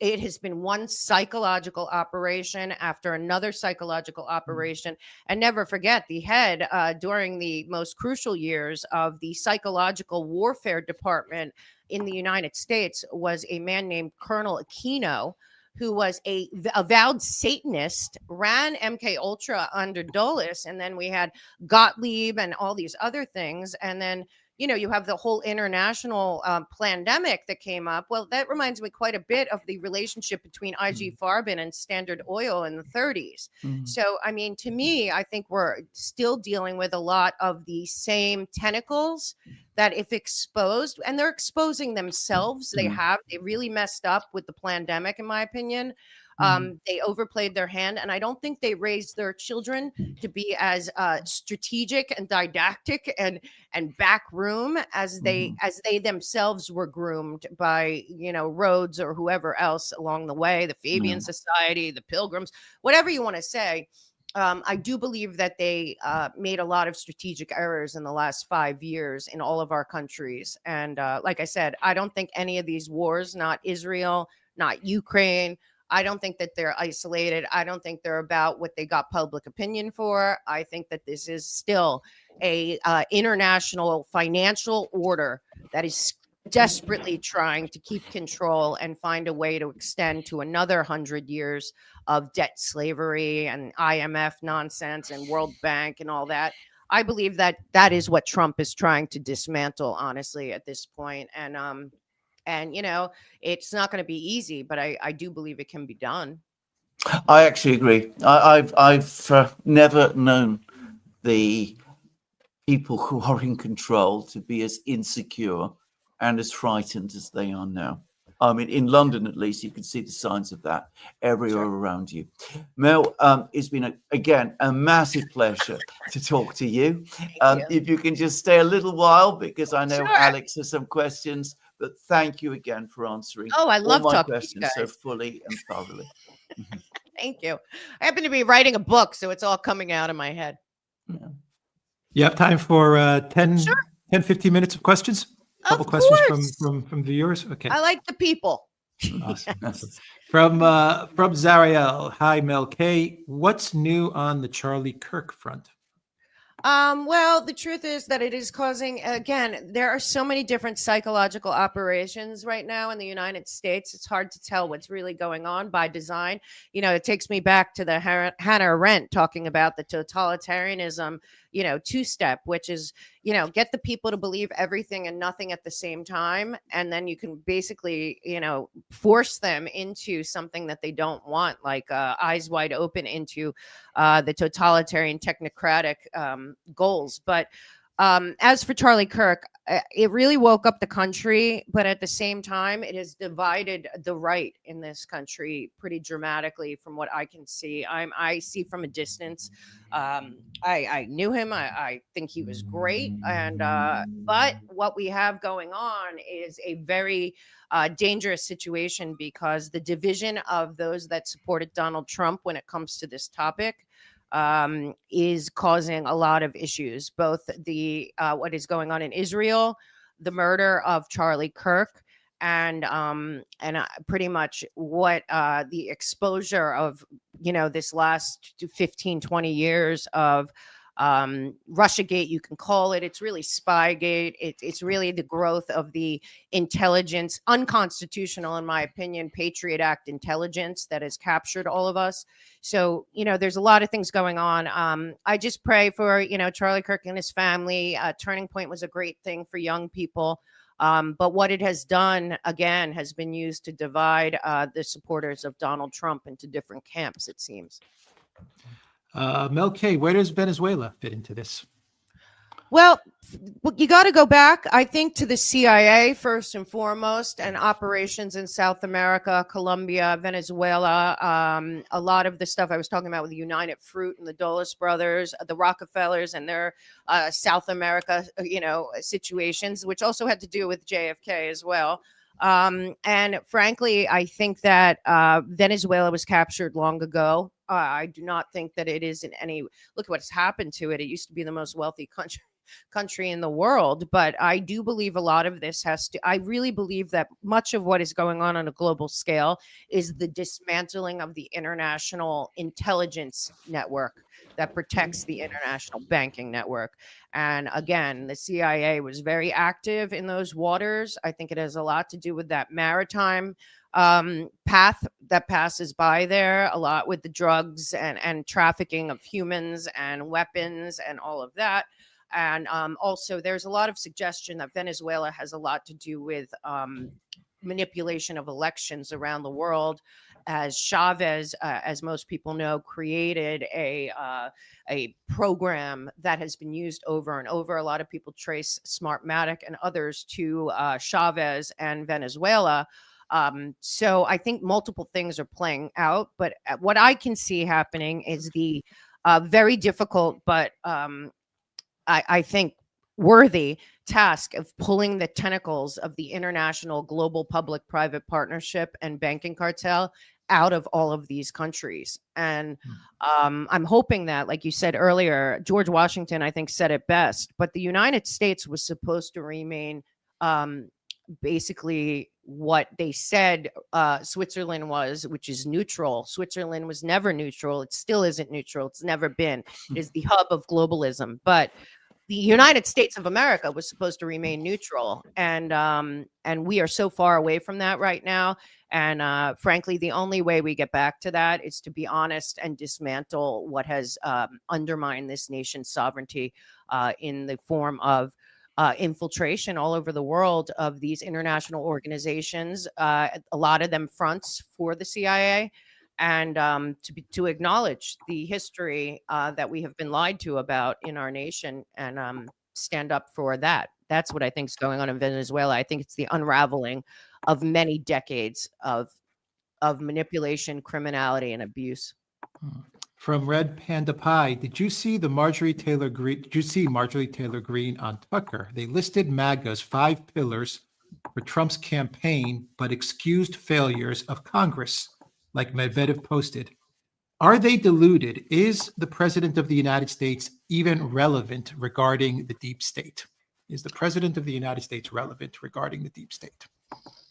it has been one psychological operation after another psychological operation. And never forget, the head during the most crucial years of the psychological warfare department in the United States was a man named Colonel Aquino, who was a avowed Satanist, ran MK Ultra under Dulles. And then we had Gottlieb and all these other things. And then you have the whole international pandemic that came up. Well, that reminds me quite a bit of the relationship between IG Farben and Standard Oil in the 30s. So, I mean, to me, I think we're still dealing with a lot of the same tentacles that, if exposed, and they're exposing themselves, they really messed up with the pandemic, in my opinion. They overplayed their hand, and I don't think they raised their children to be as strategic and didactic and backroom as they themselves were groomed by Rhodes or whoever else along the way, the Fabian Society, the Pilgrims, whatever you want to say. I do believe that they made a lot of strategic errors in the last 5 years in all of our countries. And like I said, I don't think any of these wars, not Israel, not Ukraine, I don't think that they're isolated. I don't think they're about what they got public opinion for. I think that this is still a international financial order that is desperately trying to keep control and find a way to extend to another 100 years of debt slavery and IMF nonsense and World Bank and all that. I believe that that is what Trump is trying to dismantle, honestly, at this point. And it's not going to be easy, but I do believe it can be done. I actually agree. I've never known the people who are in control to be as insecure and as frightened as they are now. I mean, in London, at least, you can see the signs of that everywhere around you. Mel, it's been, again, a massive pleasure to talk to you. Thank you. If you can just stay a little while, because I know Sure. Alex has some questions, but thank you again for answering Oh, I love all my talking to you questions so guys. fully and thoroughly. Thank you. I happen to be writing a book, so it's all coming out of my head. Yeah. You have time for 10, Sure. 10, 15 minutes of questions? A couple Of questions course. from viewers? Okay. I like the people. Awesome. Yes. Awesome. From Zariel. Hi, Mel K. What's new on the Charlie Kirk front? Well, the truth is that it is causing, again, there are so many different psychological operations right now in the United States. It's hard to tell what's really going on by design. It takes me back to the Hannah Arendt talking about the totalitarianism, two-step, which is, get the people to believe everything and nothing at the same time. And then you can basically, force them into something that they don't want, like eyes wide open into the totalitarian technocratic goals. But as for Charlie Kirk, it really woke up the country, but at the same time, it has divided the right in this country pretty dramatically, from what I can see. I see from a distance. I knew him. I think he was great, and but what we have going on is a very dangerous situation, because the division of those that supported Donald Trump when it comes to this topic is causing a lot of issues. Both the what is going on in Israel, the murder of Charlie Kirk, and pretty much what the exposure of this last 15, 20 years of Russiagate, you can call it. It's really Spygate. It's really the growth of the intelligence, unconstitutional, in my opinion, Patriot Act intelligence that has captured all of us. So, there's a lot of things going on. I just pray for, Charlie Kirk and his family. Turning Point was a great thing for young people. But what it has done, again, has been used to divide the supporters of Donald Trump into different camps, it seems. Mel K, where does Venezuela fit into this? Well, you got to go back, I think, to the CIA first and foremost, and operations in South America, Colombia, Venezuela. A lot of the stuff I was talking about with the United Fruit and the Dulles brothers, the Rockefellers, and their South America, situations, which also had to do with JFK as well. And frankly, I think that Venezuela was captured long ago. I do not think that it is in any, look at what's happened to it. It used to be the most wealthy country in the world. But I do believe a lot of this I really believe that much of what is going on a global scale is the dismantling of the international intelligence network that protects the international banking network. And again, the CIA was very active in those waters. I think it has a lot to do with that maritime path that passes by there, a lot with the drugs and trafficking of humans and weapons and all of that. And also, there's a lot of suggestion that Venezuela has a lot to do with manipulation of elections around the world, as Chavez, as most people know, created a program that has been used over and over. A lot of people trace Smartmatic and others to Chavez and Venezuela. So I think multiple things are playing out, but what I can see happening is the very difficult, but I think worthy task of pulling the tentacles of the international global public-private partnership and banking cartel out of all of these countries. And I'm hoping that, like you said earlier, George Washington, I think, said it best, but the United States was supposed to remain basically what they said Switzerland was, which is neutral. Switzerland was never neutral. It still isn't neutral. It's never been. It is the hub of globalism. But the United States of America was supposed to remain neutral, and we are so far away from that right now. And frankly, the only way we get back to that is to be honest and dismantle what has undermined this nation's sovereignty in the form of infiltration all over the world of these international organizations, a lot of them fronts for the CIA, and to acknowledge the history that we have been lied to about in our nation, and stand up for that. That's what I think is going on in Venezuela. I think it's the unraveling of many decades of manipulation, criminality, and abuse. From Red Panda Pie, did you see Marjorie Taylor Greene on Tucker? They listed MAGA's 5 pillars for Trump's campaign, but excused failures of Congress, like Medvedev posted. Are they deluded? Is the president of the United States even relevant regarding the deep state? Is the president of the United States relevant regarding the deep state?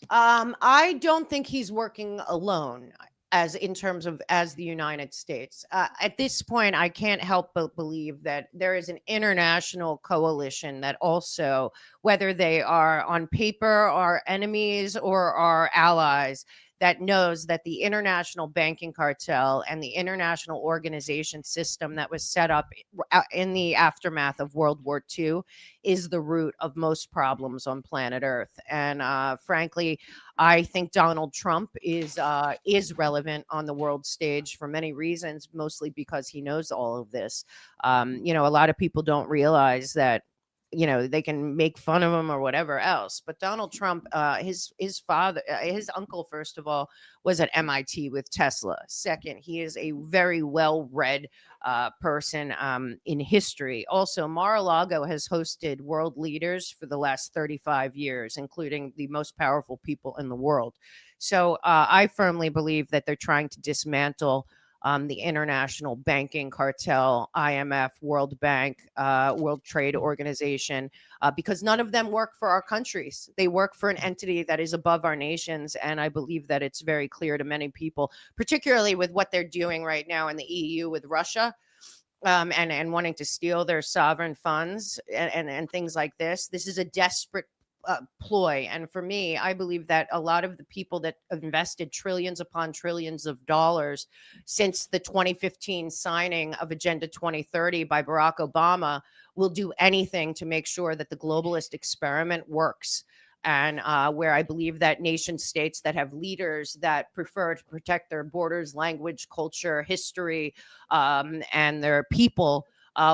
I don't think he's working alone as in terms of as the United States. At this point, I can't help but believe that there is an international coalition that also, whether they are on paper our enemies or our allies, that knows that the international banking cartel and the international organization system that was set up in the aftermath of World War II is the root of most problems on planet Earth. And frankly, I think Donald Trump is relevant on the world stage for many reasons, mostly because he knows all of this. A lot of people don't realize that they can make fun of him or whatever else, but Donald Trump, his father, his uncle, first of all, was at MIT with Tesla. Second, he is a very well-read person in history. Also, Mar-a-Lago has hosted world leaders for the last 35 years, including the most powerful people in the world. So I firmly believe that they're trying to dismantle the international banking cartel, IMF, World Bank, World Trade Organization, because none of them work for our countries. They work for an entity that is above our nations. And I believe that it's very clear to many people, particularly with what they're doing right now in the EU with Russia. And wanting to steal their sovereign funds and things like this. This is a desperate ploy. And for me, I believe that a lot of the people that have invested trillions upon trillions of dollars since the 2015 signing of Agenda 2030 by Barack Obama will do anything to make sure that the globalist experiment works. And where I believe that nation states that have leaders that prefer to protect their borders, language, culture, history, and their people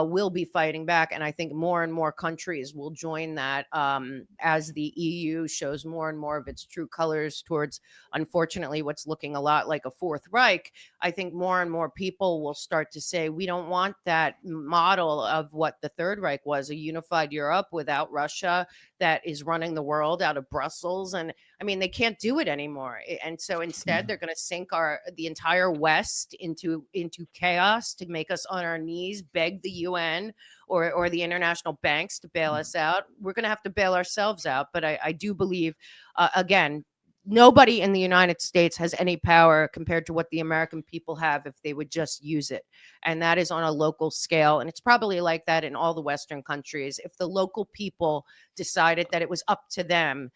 will be fighting back. And I think more and more countries will join that as the EU shows more and more of its true colors towards, unfortunately, what's looking a lot like a Fourth Reich. I think more and more people will start to say, we don't want that model of what the Third Reich was, a unified Europe without Russia that is running the world out of Brussels. And I mean, they can't do it anymore. And so instead, they're going to sink the entire West into chaos to make us on our knees, beg the UN or the international banks to bail us out. We're going to have to bail ourselves out. But I do believe, again, nobody in the United States has any power compared to what the American people have if they would just use it. And that is on a local scale. And it's probably like that in all the Western countries. If the local people decided that it was up to them,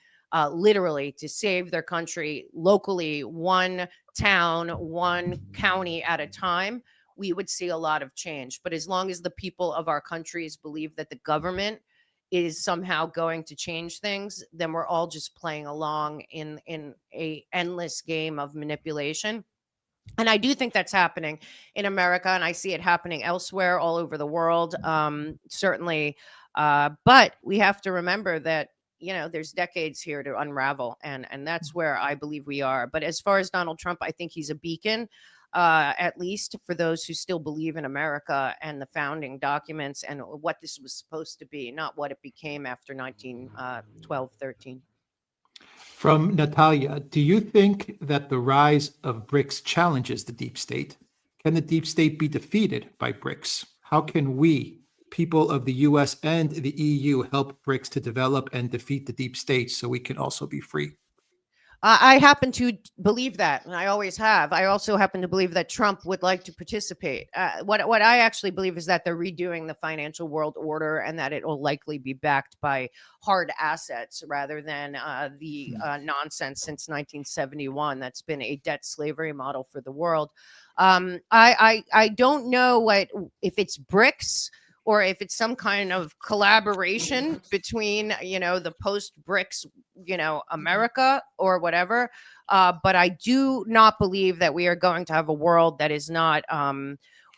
literally, to save their country locally, one town, one county at a time, we would see a lot of change. But as long as the people of our countries believe that the government is somehow going to change things, then we're all just playing along in a endless game of manipulation. And I do think that's happening in America, and I see it happening elsewhere all over the world, certainly. But we have to remember that there's decades here to unravel, and that's where I believe we are. But as far as Donald Trump, I think he's a beacon, at least for those who still believe in America and the founding documents and what this was supposed to be, not what it became after 1912, 13. From Natalia, do you think that the rise of BRICS challenges the deep state? Can the deep state be defeated by BRICS? How can we, people of the US and the EU, help BRICS to develop and defeat the deep state so we can also be free? I happen to believe that, and I always have. I also happen to believe that Trump would like to participate. What I actually believe is that they're redoing the financial world order, and that it will likely be backed by hard assets rather than the nonsense since 1971 that's been a debt slavery model for the world. I don't know what if it's BRICS or if it's some kind of collaboration between the post BRICS America or whatever. But I do not believe that we are going to have a world that is not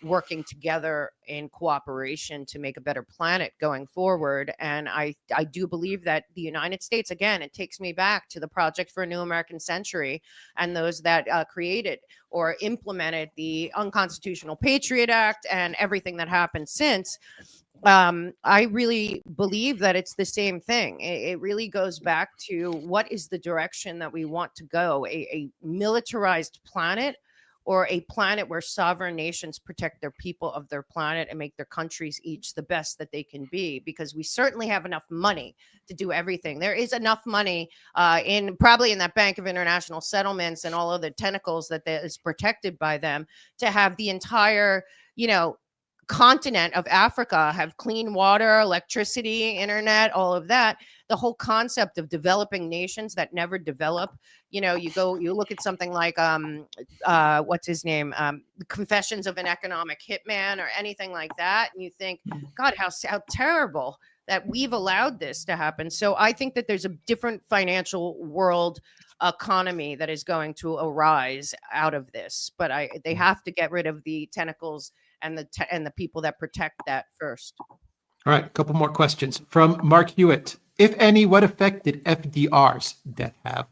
working together in cooperation to make a better planet going forward. And I do believe that the United States, again, it takes me back to the Project for a New American Century and those that created or implemented the Unconstitutional Patriot Act and everything that happened since. I really believe that it's the same thing. It really goes back to what is the direction that we want to go, a militarized planet or a planet where sovereign nations protect their people of their planet and make their countries each the best that they can be, because we certainly have enough money to do everything. There is enough money in probably in that Bank of International Settlements and all of the tentacles that is protected by them to have the entire, continent of Africa have clean water, electricity, internet, all of that. The whole concept of developing nations that never develop, you look at something like what's his name, the Confessions of an Economic Hitman or anything like that, and you think, God, how terrible that we've allowed this to happen. So I think that there's a different financial world economy that is going to arise out of this, but they have to get rid of the tentacles and the people that protect that first. All right, a couple more questions from Mark Hewitt. If any, what effect did FDR's death have?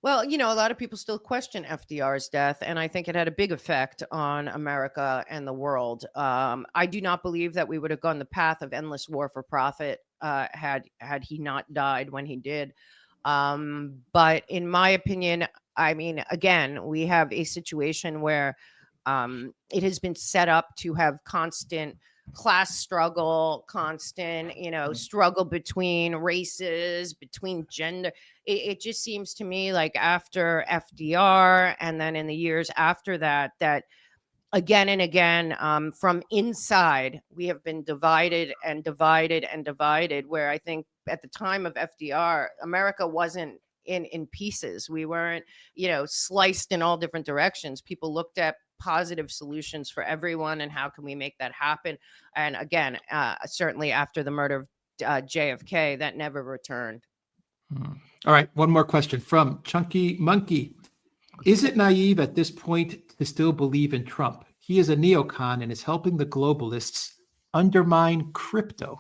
Well, a lot of people still question FDR's death, and I think it had a big effect on America and the world. I do not believe that we would have gone the path of endless war for profit had he not died when he did. But in my opinion, I mean, again, we have a situation where it has been set up to have constant class struggle, constant, struggle between races, between gender. It just seems to me like after FDR and then in the years after that, that again and again, from inside, we have been divided and divided and divided, where I think at the time of FDR, America wasn't in pieces. We weren't, sliced in all different directions. People looked at positive solutions for everyone and how can we make that happen. And again, certainly after the murder of JFK, that never returned. All right, one more question from Chunky Monkey. Is it naive at this point to still believe in Trump? He is a neocon and is helping the globalists undermine crypto.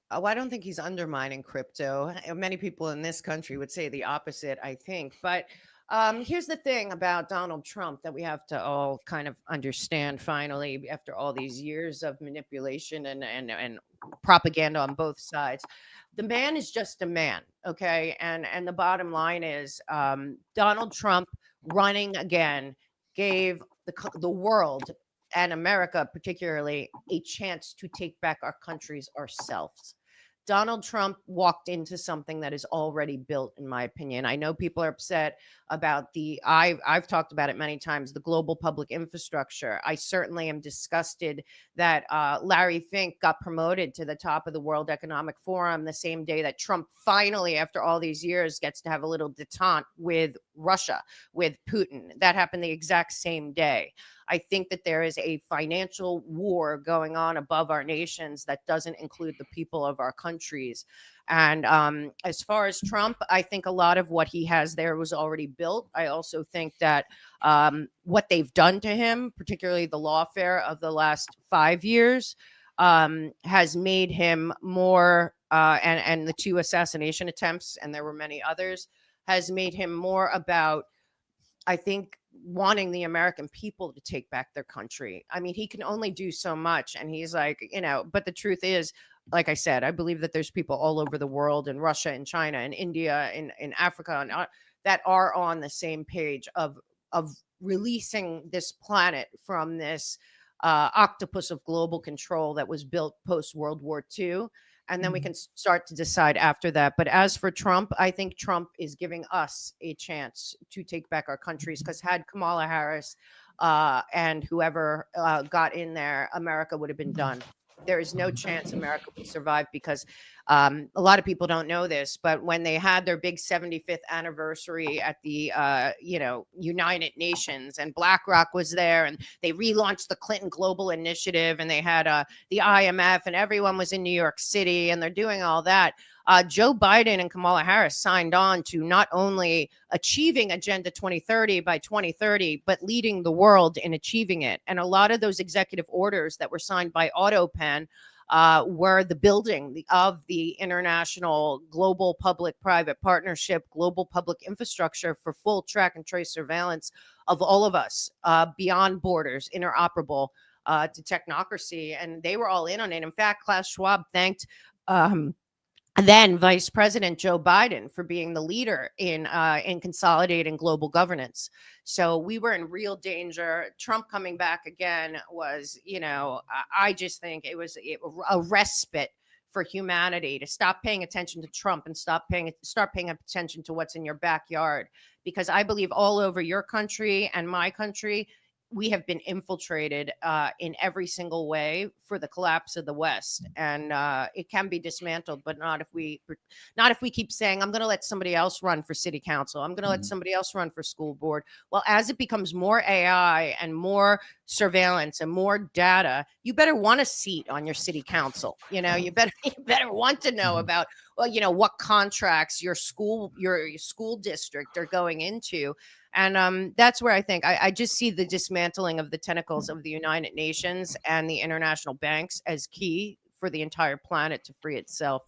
Oh, I don't think he's undermining crypto. Many people in this country would say the opposite, I think. But here's the thing about Donald Trump that we have to all kind of understand finally after all these years of manipulation and propaganda on both sides. The man is just a man, okay? And the bottom line is Donald Trump running again gave the world and America particularly a chance to take back our countries ourselves. Donald Trump walked into something that is already built, in my opinion. I know people are upset about I've talked about it many times, the global public infrastructure. I certainly am disgusted that Larry Fink got promoted to the top of the World Economic Forum the same day that Trump finally, after all these years, gets to have a little detente with Russia, with Putin. That happened the exact same day. I think that there is a financial war going on above our nations that doesn't include the people of our countries. And as far as Trump, I think a lot of what he has there was already built. I also think that what they've done to him, particularly the lawfare of the last 5 years, has made him more, and the 2 assassination attempts, and there were many others, has made him more about, I think, wanting the American people to take back their country. I mean, he can only do so much. And he's like, but the truth is, like I said, I believe that there's people all over the world, in Russia and China and India in Africa, and that are on the same page of releasing this planet from this octopus of global control that was built post World War II. and then we can start to decide after that. But as for Trump, I think Trump is giving us a chance to take back our countries, because had Kamala Harris and whoever got in there, America would have been done. There is no chance America would survive, because a lot of people don't know this, but when they had their big 75th anniversary at the United Nations, and BlackRock was there, and they relaunched the Clinton Global Initiative, and they had the IMF, and everyone was in New York City, and they're doing all that. Joe Biden and Kamala Harris signed on to not only achieving Agenda 2030 by 2030, but leading the world in achieving it. And a lot of those executive orders that were signed by AutoPen were the building of the international global public-private partnership, global public infrastructure for full track and trace surveillance of all of us beyond borders, interoperable to technocracy. And they were all in on it. In fact, Klaus Schwab thanked then Vice President Joe Biden for being the leader in consolidating global governance. So we were in real danger. Trump coming back again was, I just think it was a respite for humanity to stop paying attention to Trump and start paying attention to what's in your backyard. Because I believe all over your country and my country, we have been infiltrated in every single way for the collapse of the West, and it can be dismantled, but not if we keep saying, I'm going to let somebody else run for city council, I'm going to let somebody else run for school board. Well, as it becomes more AI and more surveillance and more data, you better want a seat on your city council. You better want to know about, what contracts your school district are going into. And that's where I think I just see the dismantling of the tentacles of the United Nations and the international banks as key for the entire planet to free itself.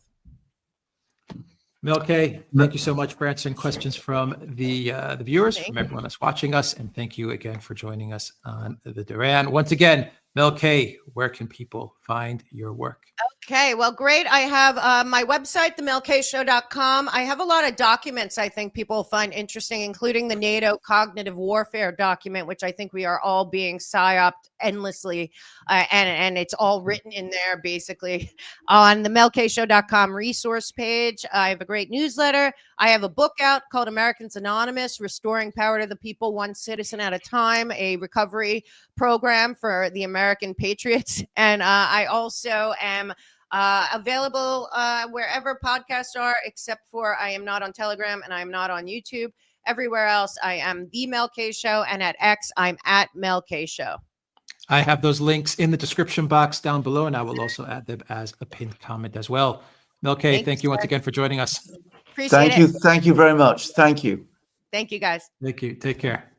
Mel K, thank you so much for answering questions from the viewers, from everyone that's watching us. And thank you again for joining us on the Duran. Once again, Mel K, where can people find your work? Okay, well, great. I have my website, themelkshow.com. I have a lot of documents I think people will find interesting, including the NATO cognitive warfare document, which I think we are all being psyoped endlessly. And it's all written in there, basically, on the melkshow.com resource page. I have a great newsletter. I have a book out called Americans Anonymous, Restoring Power to the People, One Citizen at a Time, a recovery program for the American patriots. And I also am available wherever podcasts are, except for I am not on Telegram and I am not on YouTube. Everywhere else, I am The Mel K Show, and at X, I'm at Mel K Show. I have those links in the description box down below, and I will also add them as a pinned comment as well. Mel K, thank you once again for joining us. Appreciate it. Thank you very much. Thank you. Thank you, guys. Thank you. Take care.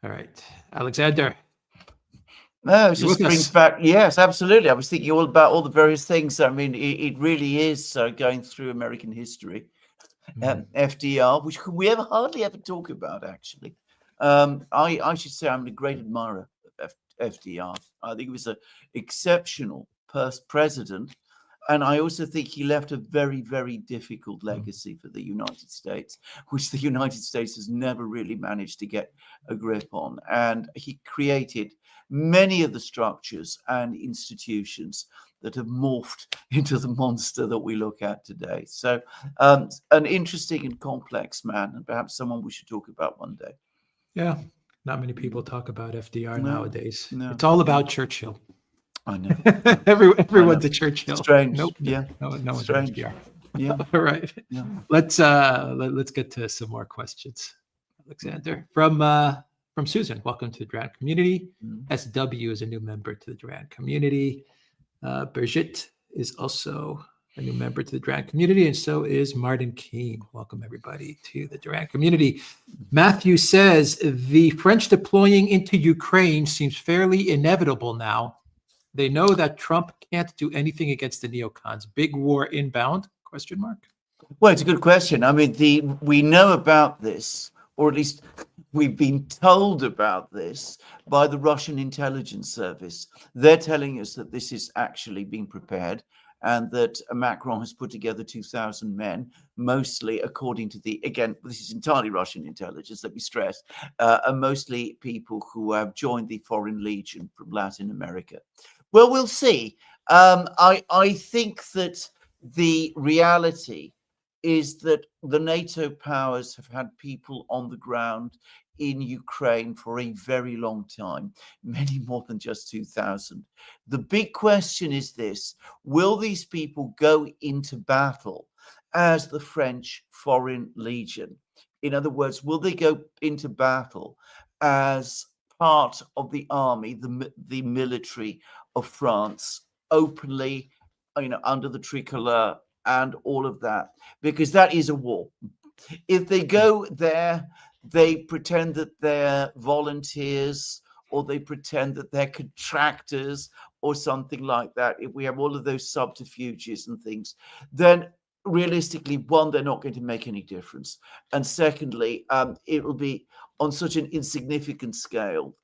All right, Alexander. No, it just brings back. Yes, absolutely. I was thinking all about all the various things. I mean, it really is going through American history. FDR, which we hardly ever talk about, actually. I should say I'm a great admirer of FDR. I think he was an exceptional president. And I also think he left a very, very difficult legacy for the United States, which the United States has never really managed to get a grip on. And he created many of the structures and institutions that have morphed into the monster that we look at today. So an interesting and complex man, and perhaps someone we should talk about one day. Yeah, not many people talk about FDR nowadays. No. It's all about Churchill. I know. Everyone's a Churchill. Strange. Nope. Yeah. No one's Strange. FDR. Yeah. All right. Yeah. Let's get to some more questions. Alexander from Susan. Welcome to the Duran community. SW is a new member to the Duran community. Brigitte is also a new member to the Duran community, and so is Martin Keene. Welcome everybody to the Duran community. Matthew says the French deploying into Ukraine seems fairly inevitable now. They know that Trump can't do anything against the neocons. Big war inbound? ? Well, it's a good question. I mean, we know about this, or at least we've been told about this by the Russian intelligence service. They're telling us that this is actually being prepared, and that Macron has put together 2,000 men, mostly according to again, this is entirely Russian intelligence, let me stress, and mostly people who have joined the Foreign Legion from Latin America. Well, we'll see. I think that the reality is that the NATO powers have had people on the ground in Ukraine for a very long time, many more than just 2000. The big question is this: will these people go into battle as the French Foreign Legion? In other words, will they go into battle as part of the army, the military of France, openly, under the tricolour and all of that? Because that is a war. If they go there, they pretend that they're volunteers, or they pretend that they're contractors or something like that. If we have all of those subterfuges and things, then realistically, one, they're not going to make any difference. And secondly, it will be on such an insignificant scale,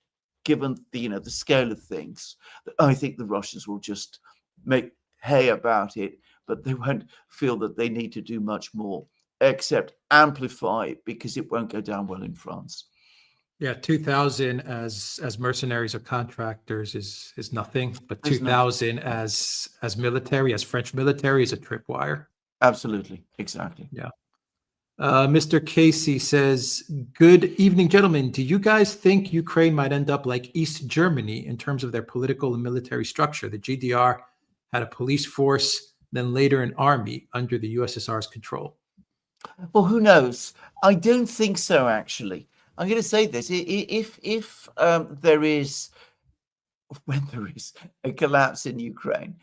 given the scale of things, that I think the Russians will just make hay about it, but they won't feel that they need to do much more except amplify it, because it won't go down well in France. Yeah, 2,000 as mercenaries or contractors is nothing, but It's 2,000 as military, as French military, is a tripwire. Absolutely, exactly. Yeah. Mr. Casey says, "Good evening, gentlemen. Do you guys think Ukraine might end up like East Germany in terms of their political and military structure? The GDR had a police force, then later an army under the USSR's control." Well, who knows? I don't think so, actually. I'm going to say this: if there is, when there is a collapse in Ukraine,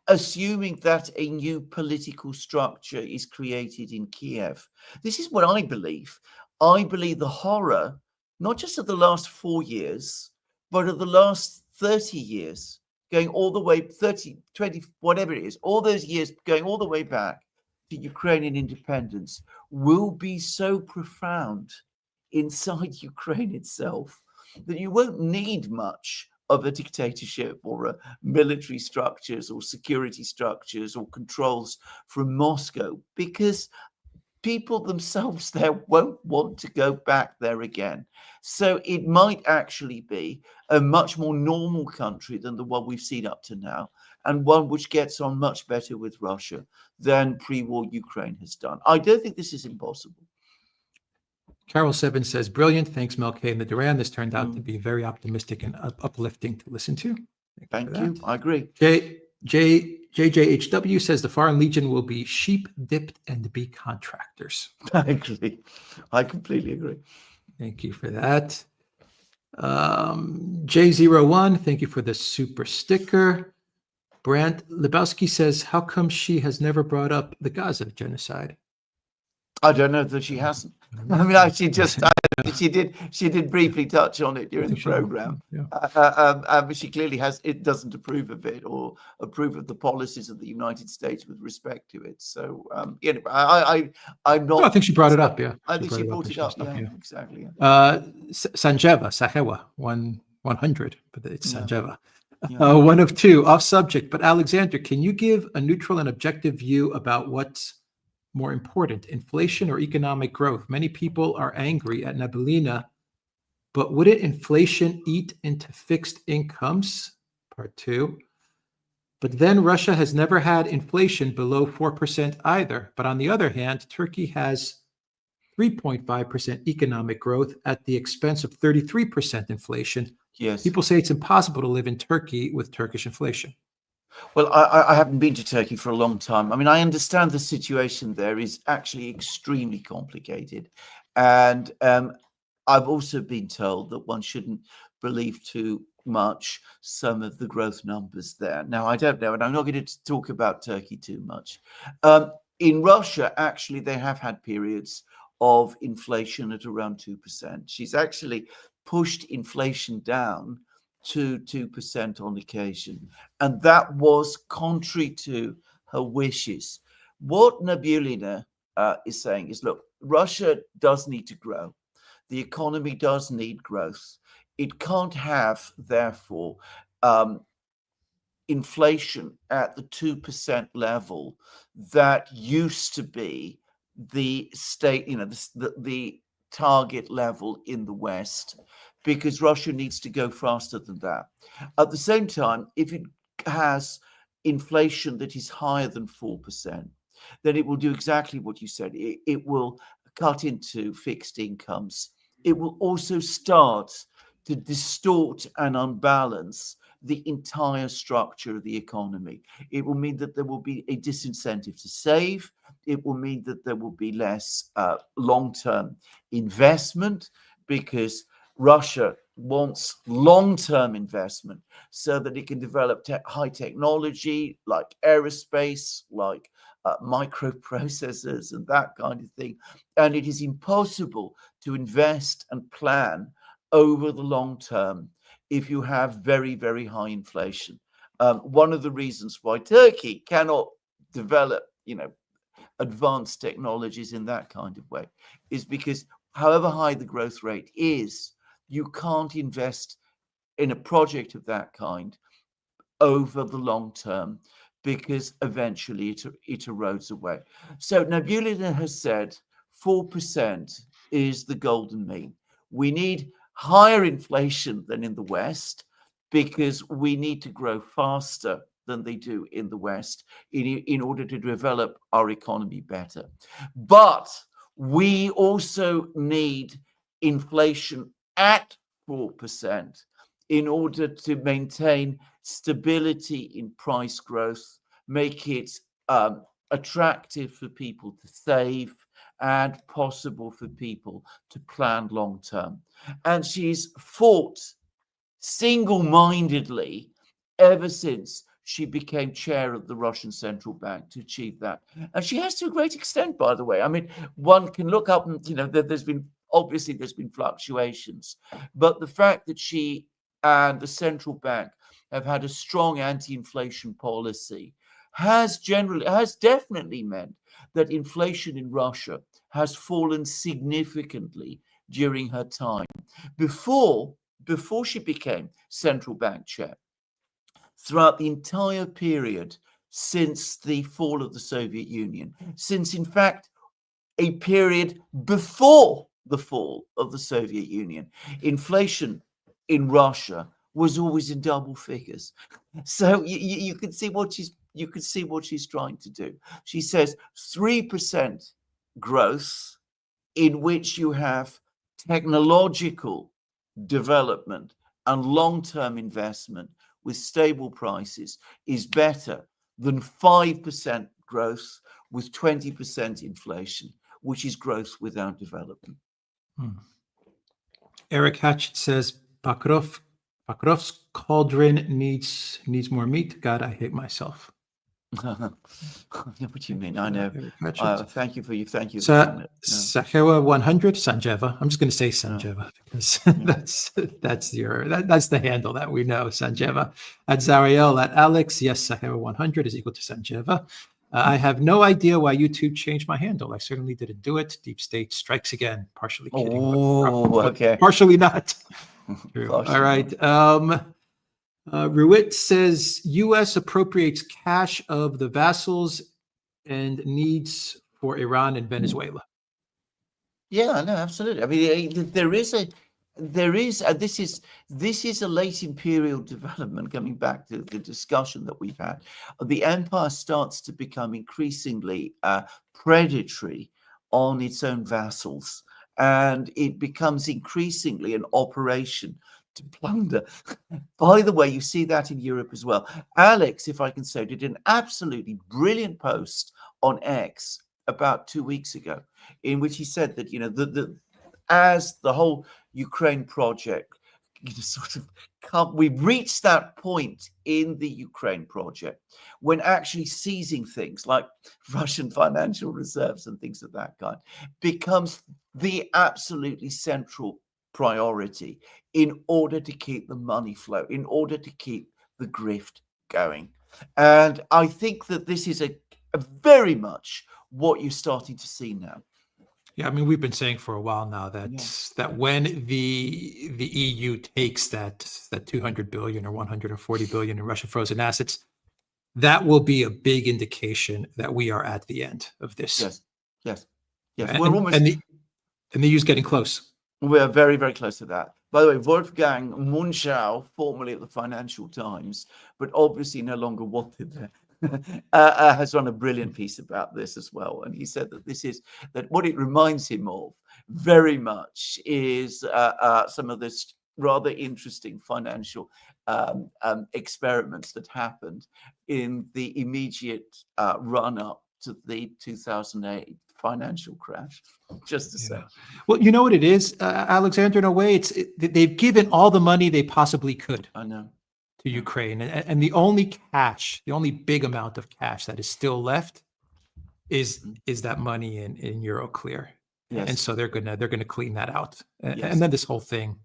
assuming that a new political structure is created in Kiev, this is what I believe. I believe the horror, not just of the last 4 years, but of the last 30 years, going all the way 30, 20, whatever it is, all those years going all the way back to Ukrainian independence, will be so profound inside Ukraine itself that you won't need much of a dictatorship or a military structures or security structures or controls from Moscow, because people themselves there won't want to go back there again. So it might actually be a much more normal country than the one we've seen up to now, and one which gets on much better with Russia than pre-war Ukraine has done. I don't think this is impossible. Carol Seven says, "Brilliant. Thanks, Mel K and the Duran. This turned out to be very optimistic and uplifting to listen to." Thank you. I agree. JJHW says, "The Foreign Legion will be sheep dipped and be contractors." I agree. I completely agree. Thank you for that. J01, thank you for the super sticker. Brant Lebowski says, "How come she has never brought up the Gaza genocide?" I don't know that she hasn't. I mean, she did briefly touch on it during the program. Yeah. But she clearly it doesn't approve of it or approve of the policies of the United States with respect to it. So, I'm not. No, I think she brought it up. Yeah, I think she brought it up. stuff, Yeah, exactly. Sahewa, 100, but it's Yeah. Sanjeva. Yeah. One of two, off subject. But Alexander, can you give a neutral and objective view about what's more important, inflation or economic growth? Many people are angry at Nabiulina, but wouldn't inflation eat into fixed incomes? Part two. But then Russia has never had inflation below 4% either. But on the other hand, Turkey has 3.5% economic growth at the expense of 33% inflation. Yes. People say it's impossible to live in Turkey with Turkish inflation. Well, I haven't been to Turkey for a long time. I mean, I understand the situation there is actually extremely complicated. And I've also been told that one shouldn't believe too much some of the growth numbers there. Now, I don't know, and I'm not going to talk about Turkey too much. In Russia, actually, they have had periods of inflation at around 2%. She's actually pushed inflation down to 2% on occasion. And that was contrary to her wishes. What Nabiulina is saying is, look, Russia does need to grow. The economy does need growth. It can't have, therefore, inflation at the 2% level that used to be the state, the target level in the West. because Russia needs to go faster than that. At the same time, if it has inflation that is higher than 4%, then it will do exactly what you said. It will cut into fixed incomes. It will also start to distort and unbalance the entire structure of the economy. It will mean that there will be a disincentive to save. It will mean that there will be less long-term investment, because Russia wants long-term investment so that it can develop high technology like aerospace, like microprocessors and that kind of thing. And it is impossible to invest and plan over the long term if you have very, very high inflation. One of the reasons why Turkey cannot develop, advanced technologies in that kind of way is because however high the growth rate is, you can't invest in a project of that kind over the long term, because eventually it erodes away. So Nabulina has said 4% is the golden mean. We need higher inflation than in the West, because we need to grow faster than they do in the West in order to develop our economy better. But we also need inflation at 4% in order to maintain stability in price growth, make it attractive for people to save, and possible for people to plan long term. And she's fought single-mindedly ever since she became chair of the Russian Central Bank to achieve that. And she has to a great extent, by the way. I mean, one can look up and, there's been fluctuations, but the fact that she and the central bank have had a strong anti-inflation policy has definitely meant that inflation in Russia has fallen significantly during her time. Before she became central bank chair, throughout the entire period since the fall of the Soviet Union, since in fact a period before the fall of the Soviet Union, inflation in Russia was always in double figures. So you can see what she's trying to do. She says 3% growth, in which you have technological development and long-term investment with stable prices, is better than 5% growth with 20% inflation, which is growth without development. Eric Hatchett says Pakrov's cauldron needs more meat. God, I hate myself. I know what you mean. I know. Thank you for you. Thank you. Sachewa 100 Sanjeva. I'm just going to say Sanjeva because that's the handle that we know. Sanjeva at Zariel at Alex. Yes, Sachewa 100 is equal to Sanjeva. I have no idea why YouTube changed my handle. I certainly didn't do it. Deep State strikes again. Partially kidding. Okay. Partially not. True. Partially all right. Ruit says U.S. appropriates cash of the vassals and needs for Iran and Venezuela. Yeah, no, absolutely. I mean, this is a late imperial development. Coming back to the discussion that we've had, the empire starts to become increasingly predatory on its own vassals, and it becomes increasingly an operation to plunder. By the way, you see that in Europe as well. Alex, if I can say, did an absolutely brilliant post on X about 2 weeks ago, in which he said that as the whole Ukraine project we've reached that point in the Ukraine project when actually seizing things like Russian financial reserves and things of that kind becomes the absolutely central priority in order to keep the money flow, in order to keep the grift going. And I think that this is a very much what you're starting to see now. Yeah, I mean, we've been saying for a while now that when the EU takes that 200 billion or 140 billion in Russian frozen assets, that will be a big indication that we are at the end of this. Yes. And the EU's getting close. We're very, very close to that. By the way, Wolfgang Munchau, formerly at the Financial Times, but obviously no longer wanted there, has run a brilliant piece about this as well. And he said that that what it reminds him of very much is some of this rather interesting financial experiments that happened in the immediate run-up to the 2008 financial crash. Just to say. Well, you know what it is, Alexander, in a way, they've given all the money they possibly could. I know. To Ukraine. And the only big amount of cash that is still left is that money in Euroclear. Yes. And so they're gonna clean that out. And, Yes. and then this whole thing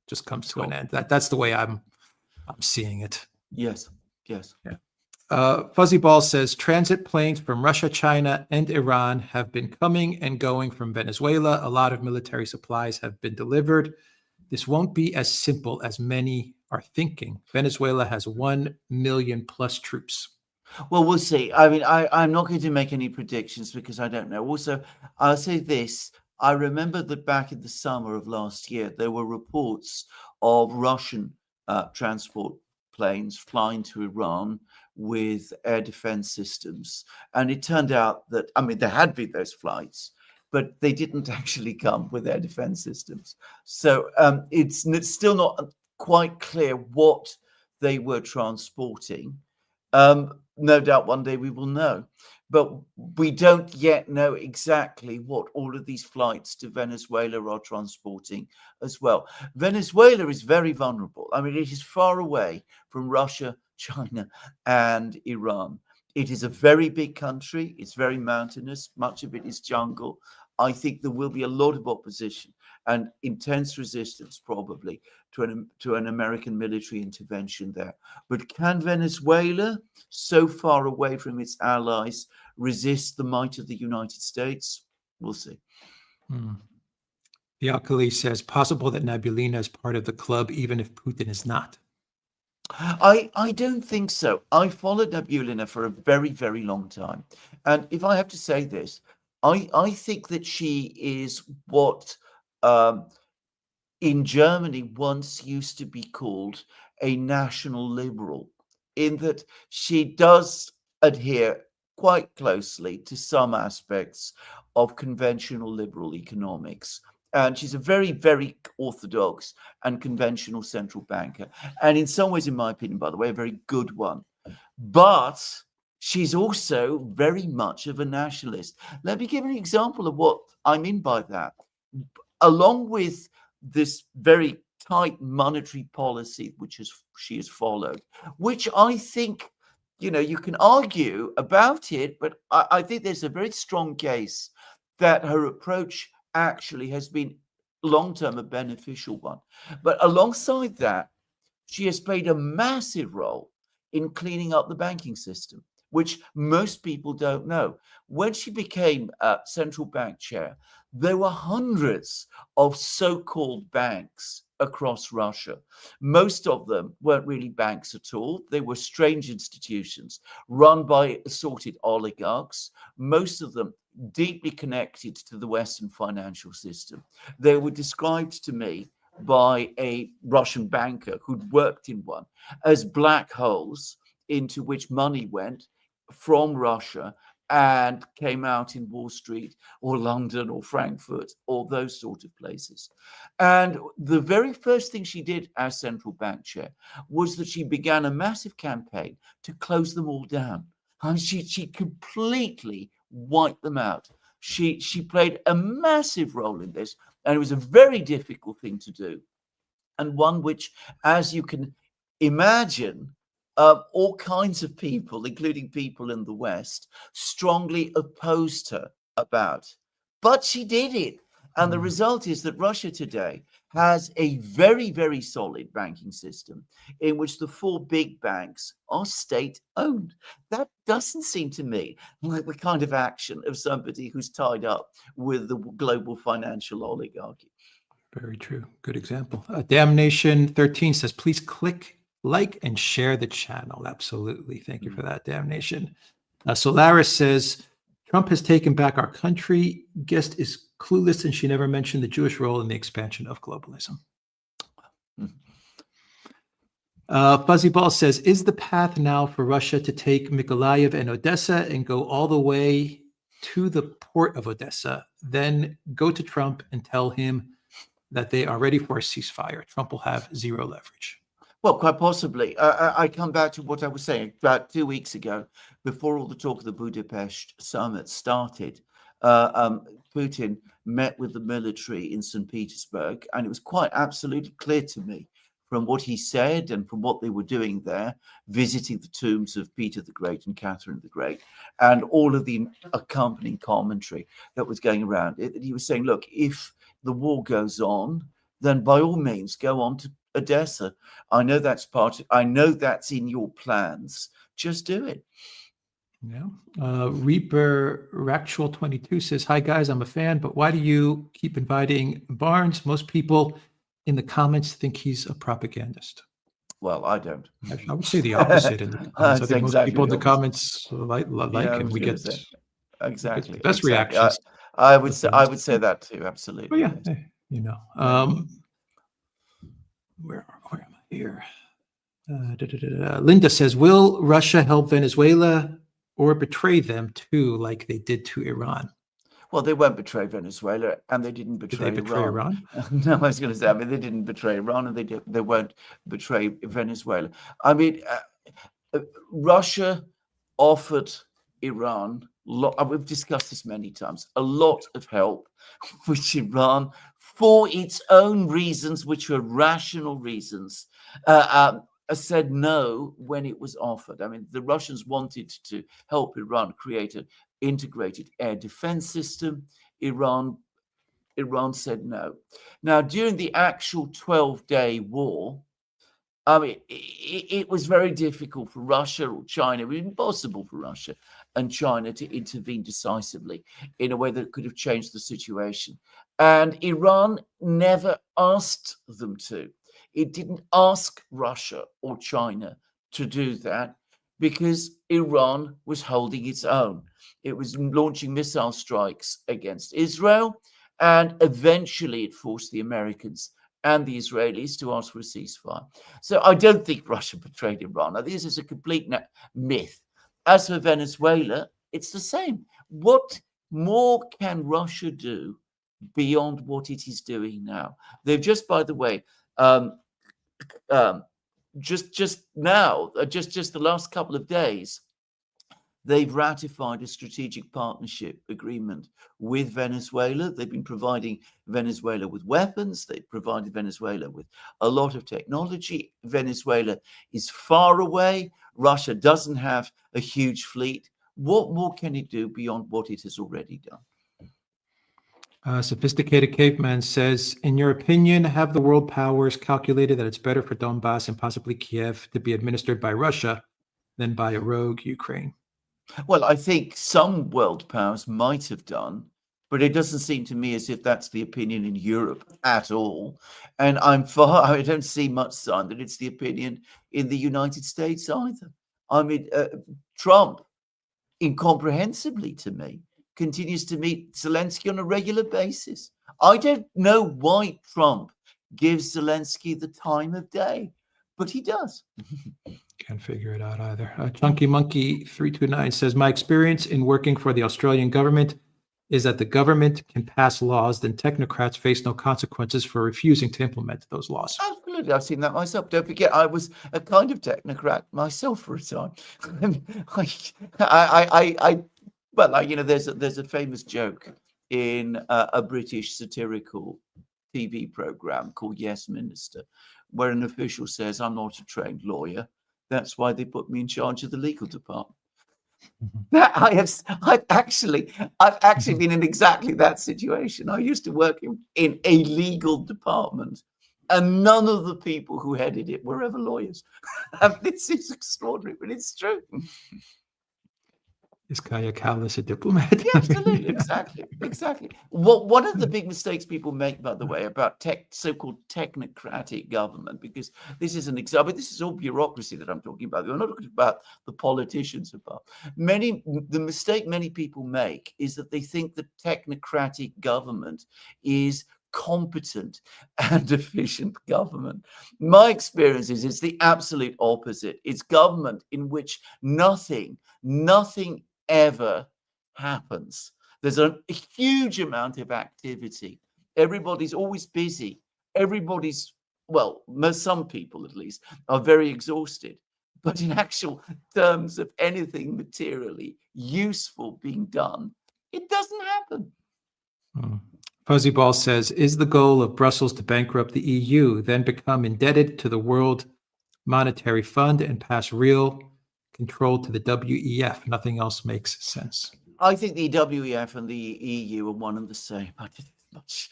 just comes to an end. That's the way I'm seeing it. Yes. Yes. Yeah. Fuzzy Ball says transit planes from Russia, China, and Iran have been coming and going from Venezuela. A lot of military supplies have been delivered. This won't be as simple as many are thinking. Venezuela has 1 million plus troops. Well, we'll see. I mean, I'm not going to make any predictions because I don't know. Also, I'll say this. I remember that back in the summer of last year, there were reports of Russian transport planes flying to Iran with air defense systems. And it turned out that, I mean, there had been those flights, but they didn't actually come with air defense systems. So it's still not quite clear what they were transporting. No doubt one day we will know, but we don't yet know exactly what all of these flights to Venezuela are transporting as well. Venezuela is very vulnerable. I mean, it is far away from Russia, China, and Iran. It is a very big country. It's very mountainous. Much of it is jungle. I think there will be a lot of opposition and intense resistance probably to an American military intervention there. But can Venezuela, so far away from its allies, resist the might of the United States? We'll see. Biakali says, possible that Nabulina is part of the club, even if Putin is not. I don't think so. I followed Nabulina for a very, very long time. And if I have to say this, I think that she is what in Germany once used to be called a national liberal, in that she does adhere quite closely to some aspects of conventional liberal economics. And she's a very, very orthodox and conventional central banker. And in some ways, in my opinion, by the way, a very good one. But she's also very much of a nationalist. Let me give an example of what I mean by that. Along with this very tight monetary policy, which she has followed, which I think, you can argue about it, but I think there's a very strong case that her approach actually has been long-term a beneficial one. But alongside that, she has played a massive role in cleaning up the banking system, which most people don't know. When she became central bank chair, there were hundreds of so-called banks across Russia. Most of them weren't really banks at all. They were strange institutions run by assorted oligarchs, most of them deeply connected to the Western financial system. They were described to me by a Russian banker who'd worked in one as black holes into which money went from Russia and came out in Wall Street or London or Frankfurt or those sort of places. And the very first thing she did as central bank chair was that she began a massive campaign to close them all down. And she completely wiped them out. She played a massive role in this, and it was a very difficult thing to do, and one which, as you can imagine, all kinds of people, including people in the West, strongly opposed her about. But she did it. And the result is that Russia today has a very, very solid banking system in which the four big banks are state-owned. That doesn't seem to me like the kind of action of somebody who's tied up with the global financial oligarchy. Very true. Good example. Damnation 13 says, please click like and share the channel. Absolutely. Thank you for that, Damnation. Solaris says, Trump has taken back our country. Guest is clueless and she never mentioned the Jewish role in the expansion of globalism. Fuzzy Ball says, is the path now for Russia to take Mykolaiv and Odessa and go all the way to the port of Odessa, then go to Trump and tell him that they are ready for a ceasefire? Trump will have zero leverage. Well, quite possibly. I come back to what I was saying about 2 weeks ago, before all the talk of the Budapest summit started. Putin met with the military in St. Petersburg, and it was quite absolutely clear to me from what he said and from what they were doing there, visiting the tombs of Peter the Great and Catherine the Great, and all of the accompanying commentary that was going around. He was saying, look, if the war goes on, then by all means go on to Odessa. I know that's in your plans. Just do it. Yeah. Reaper Ractual 22 says, hi guys, I'm a fan, but why do you keep inviting Barnes? Most people in the comments think he's a propagandist. Well, I don't. I would say the opposite in the comments. I think most people in the opposite. comments like Yeah, and we get exactly the best exactly. reactions. I would say that too. Absolutely. But yeah, you know, where am I here? Linda says, will Russia help Venezuela or betray them too, like they did to Iran? Well, they won't betray Venezuela, and they didn't betray Did they betray Iran? No, I was going to say, I mean, they didn't betray Iran, and they won't betray Venezuela. I mean, Russia offered Iran, we've discussed this many times, a lot of help, which Iran, for its own reasons, which were rational reasons, said no when it was offered. I mean, the Russians wanted to help Iran create an integrated air defense system. Iran said no. Now, during the actual 12-day war, I mean, it was very difficult for Russia or China, it was impossible for Russia and China to intervene decisively in a way that could have changed the situation. And Iran never asked them to. It didn't ask Russia or China to do that because Iran was holding its own. It was launching missile strikes against Israel, and eventually it forced the Americans and the Israelis to ask for a ceasefire. So I don't think Russia betrayed Iran. Now, this is a complete myth. As for Venezuela, it's the same. What more can Russia do beyond what it is doing now? They've just, by the way, just the last couple of days, they've ratified a strategic partnership agreement with Venezuela. They've been providing Venezuela with weapons. They've provided Venezuela with a lot of technology. Venezuela is far away. Russia doesn't have a huge fleet. What more can it do beyond what it has already done? Sophisticated Caveman says, in your opinion, have the world powers calculated that it's better for Donbass and possibly Kiev to be administered by Russia than by a rogue Ukraine? Well, I think some world powers might have done, but it doesn't seem to me as if that's the opinion in Europe at all. And I don't see much sign that it's the opinion in the United States either. I mean, Trump, incomprehensibly to me, continues to meet Zelensky on a regular basis. I don't know why Trump gives Zelensky the time of day, but he does. Can't figure it out either. Chunky Monkey 329 says, my experience in working for the Australian government is that the government can pass laws, then technocrats face no consequences for refusing to implement those laws. Absolutely. I've seen that myself. Don't forget, I was a kind of technocrat myself for a time. There's a famous joke in a British satirical TV program called Yes Minister, where an official says, I'm not a trained lawyer. That's why they put me in charge of the legal department. I've actually been in exactly that situation. I used to work in a legal department, and none of the people who headed it were ever lawyers. It's extraordinary, but it's true. Is Kaya Kallas a diplomat? Yeah, absolutely, exactly. One of the big mistakes people make, by the way, about so-called technocratic government, because this is an example, this is all bureaucracy that I'm talking about. We're not talking about the politicians above. The mistake many people make is that they think that technocratic government is competent and efficient government. My experience is it's the absolute opposite. It's government in which nothing ever happens. There's a huge amount of activity. Everybody's always busy. Everybody's, well, some people at least, are very exhausted. But in actual terms of anything materially useful being done, it doesn't happen. Fuzzy Ball says, is the goal of Brussels to bankrupt the EU, then become indebted to the World Monetary Fund and pass real control to the WEF? Nothing else makes sense. I think the WEF and the EU are one and the same. I think there's much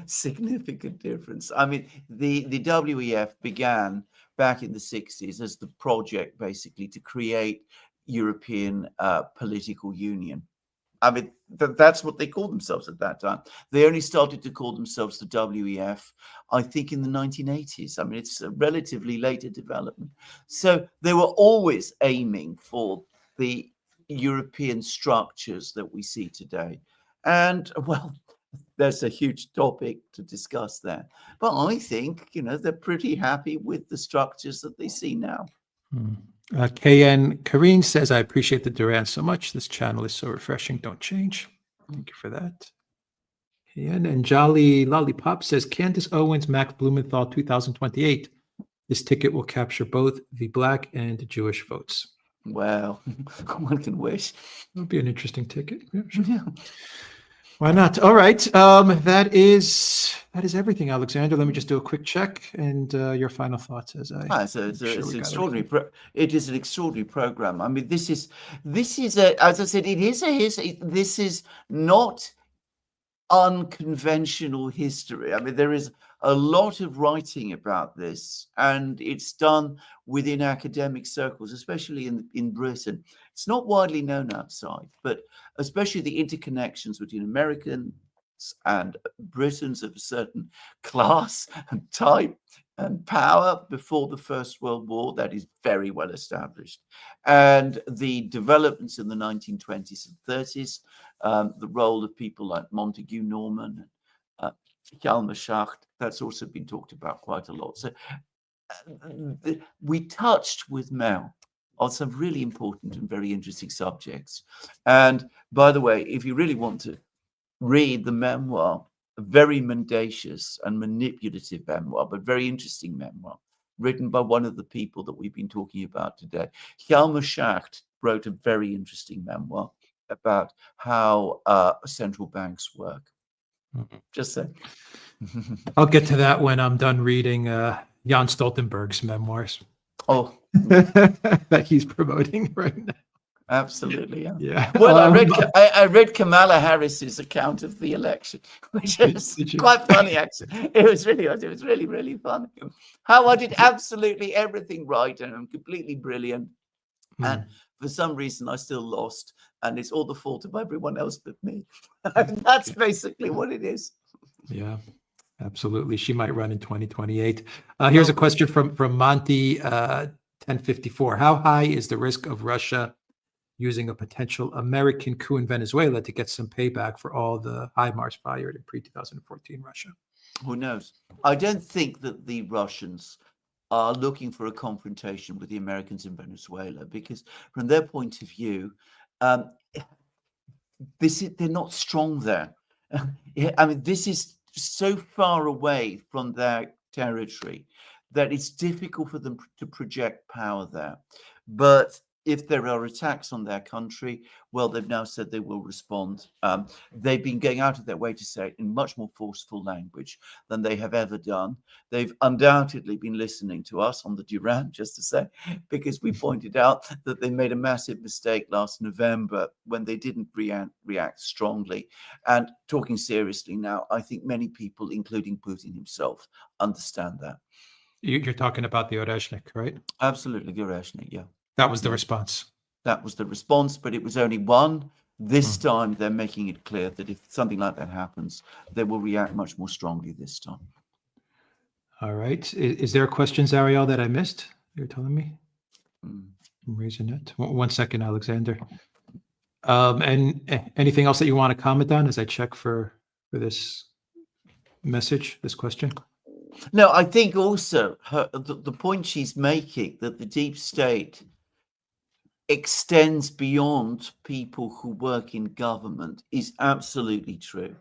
significant difference. I mean, the WEF began back in the 60s as the project basically to create European political union. I mean, that's what they called themselves at that time. They only started to call themselves the WEF, I think, in the 1980s. I mean, it's a relatively later development. So they were always aiming for the European structures that we see today. And, well, there's a huge topic to discuss there. But I think, they're pretty happy with the structures that they see now. KN Kareen says, I appreciate the Duran so much. This channel is so refreshing. Don't change. Thank you for that. KN and Jolly Lollipop says, Candace Owens, Max Blumenthal, 2028. This ticket will capture both the Black and Jewish votes. Well, one can wish. It would be an interesting ticket. Yeah, sure. Yeah. Why not? All right. That is everything, Alexander. Let me just do a quick check and your final thoughts as I. It's an extraordinary. It is an extraordinary program. I mean, this is as I said, this is not unconventional history. I mean, there is a lot of writing about this, and it's done within academic circles, especially in Britain. It's not widely known outside, but especially the interconnections between Americans and Britons of a certain class and type and power before the First World War, that is very well established. And the developments in the 1920s and 30s, the role of people like Montague Norman, Hjalmar Schacht, that's also been talked about quite a lot. So we touched with Mel on some really important and very interesting subjects. And by the way, if you really want to read the memoir, a very mendacious and manipulative memoir, but very interesting memoir, written by one of the people that we've been talking about today. Hjalmar Schacht wrote a very interesting memoir about how central banks work. Just say. I'll get to that when I'm done reading Jan Stoltenberg's memoirs. Oh, that he's promoting right now. Absolutely, yeah. Yeah. Well, I read Kamala Harris's account of the election, which is quite funny. Actually, it was really funny. How I did absolutely everything right and I'm completely brilliant, and for some reason I still lost, and it's all the fault of everyone else but me. That's basically what it is. Yeah. Absolutely. She might run in 2028. Here's a question from Monty 1054. How high is the risk of Russia using a potential American coup in Venezuela to get some payback for all the HIMARS fired in pre-2014 Russia? Who knows? I don't think that the Russians are looking for a confrontation with the Americans in Venezuela, because from their point of view, they're not strong there. I mean, this is so far away from their territory that it's difficult for them to project power there. But if there are attacks on their country, well, they've now said they will respond. They've been going out of their way to say it in much more forceful language than they have ever done. They've undoubtedly been listening to us on the Duran, just to say, because we pointed out that they made a massive mistake last November when they didn't react strongly. And talking seriously now, I think many people, including Putin himself, understand that. You're talking about the Oreshnik, right? Absolutely, the Oreshnik, yeah. That was the response. That was the response, but it was only one. This time, they're making it clear that if something like that happens, they will react much more strongly this time. All right. Is there questions, Ariel, that I missed? You're telling me? I'm raising it. 1 second, Alexander. And anything else that you want to comment on as I check for this message, this question? No, I think also the point she's making, that the deep state extends beyond people who work in government, is absolutely true.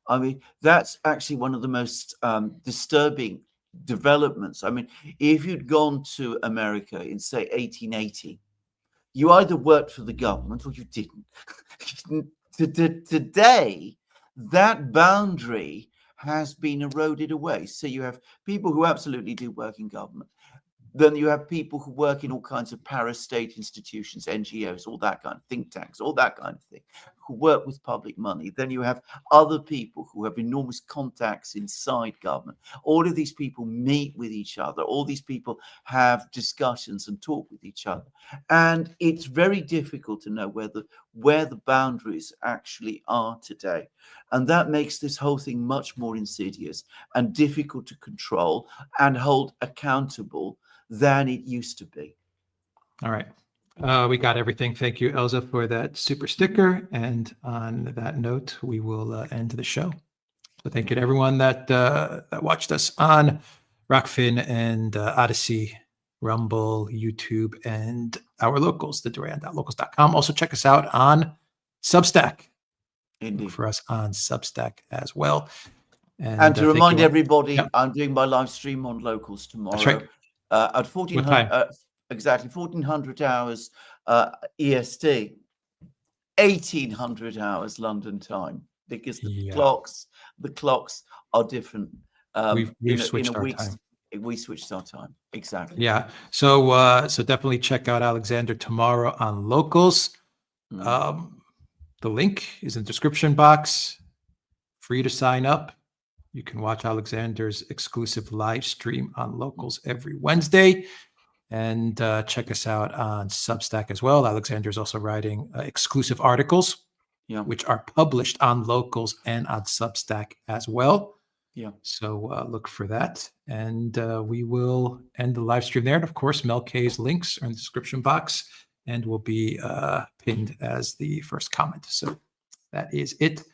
I mean, that's actually one of the most disturbing developments. I mean, if you'd gone to America in, say, 1880, you either worked for the government or you didn't. Today, that boundary has been eroded away. So you have people who absolutely do work in government. Then you have people who work in all kinds of para-state institutions, NGOs, all that kind of think tanks, all that kind of thing, who work with public money. Then you have other people who have enormous contacts inside government. All of these people meet with each other. All these people have discussions and talk with each other. And it's very difficult to know where the boundaries actually are today. And that makes this whole thing much more insidious and difficult to control and hold accountable than it used to be. All right. We got everything. Thank you, Elsa, for that super sticker. And on that note, we will end the show. So thank you to everyone that watched us on Rockfin and Odyssey, Rumble, YouTube, and our locals, the Duran.locals.com. Also check us out on Substack. Indeed. Look for us on Substack as well. And to remind everybody, Yep. I'm doing my live stream on Locals tomorrow. That's right. At 1400, exactly 1400 hours EST, 1800 hours London time, because the clocks are different. We've switched our time. We switched our time. Exactly. Yeah. So so definitely check out Alexander tomorrow on Locals. The link is in the description box. Free to sign up. You can watch Alexander's exclusive live stream on Locals every Wednesday. And check us out on Substack as well. Alexander is also writing exclusive articles, which are published on Locals and on Substack as well. Yeah. So look for that. And we will end the live stream there. And of course, Mel K's links are in the description box and will be pinned as the first comment. So that is it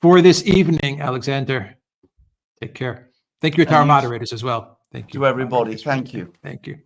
for this evening, Alexander. Take care. Thank you to our moderators as well. Thank you. To everybody. Thank you. Thank you.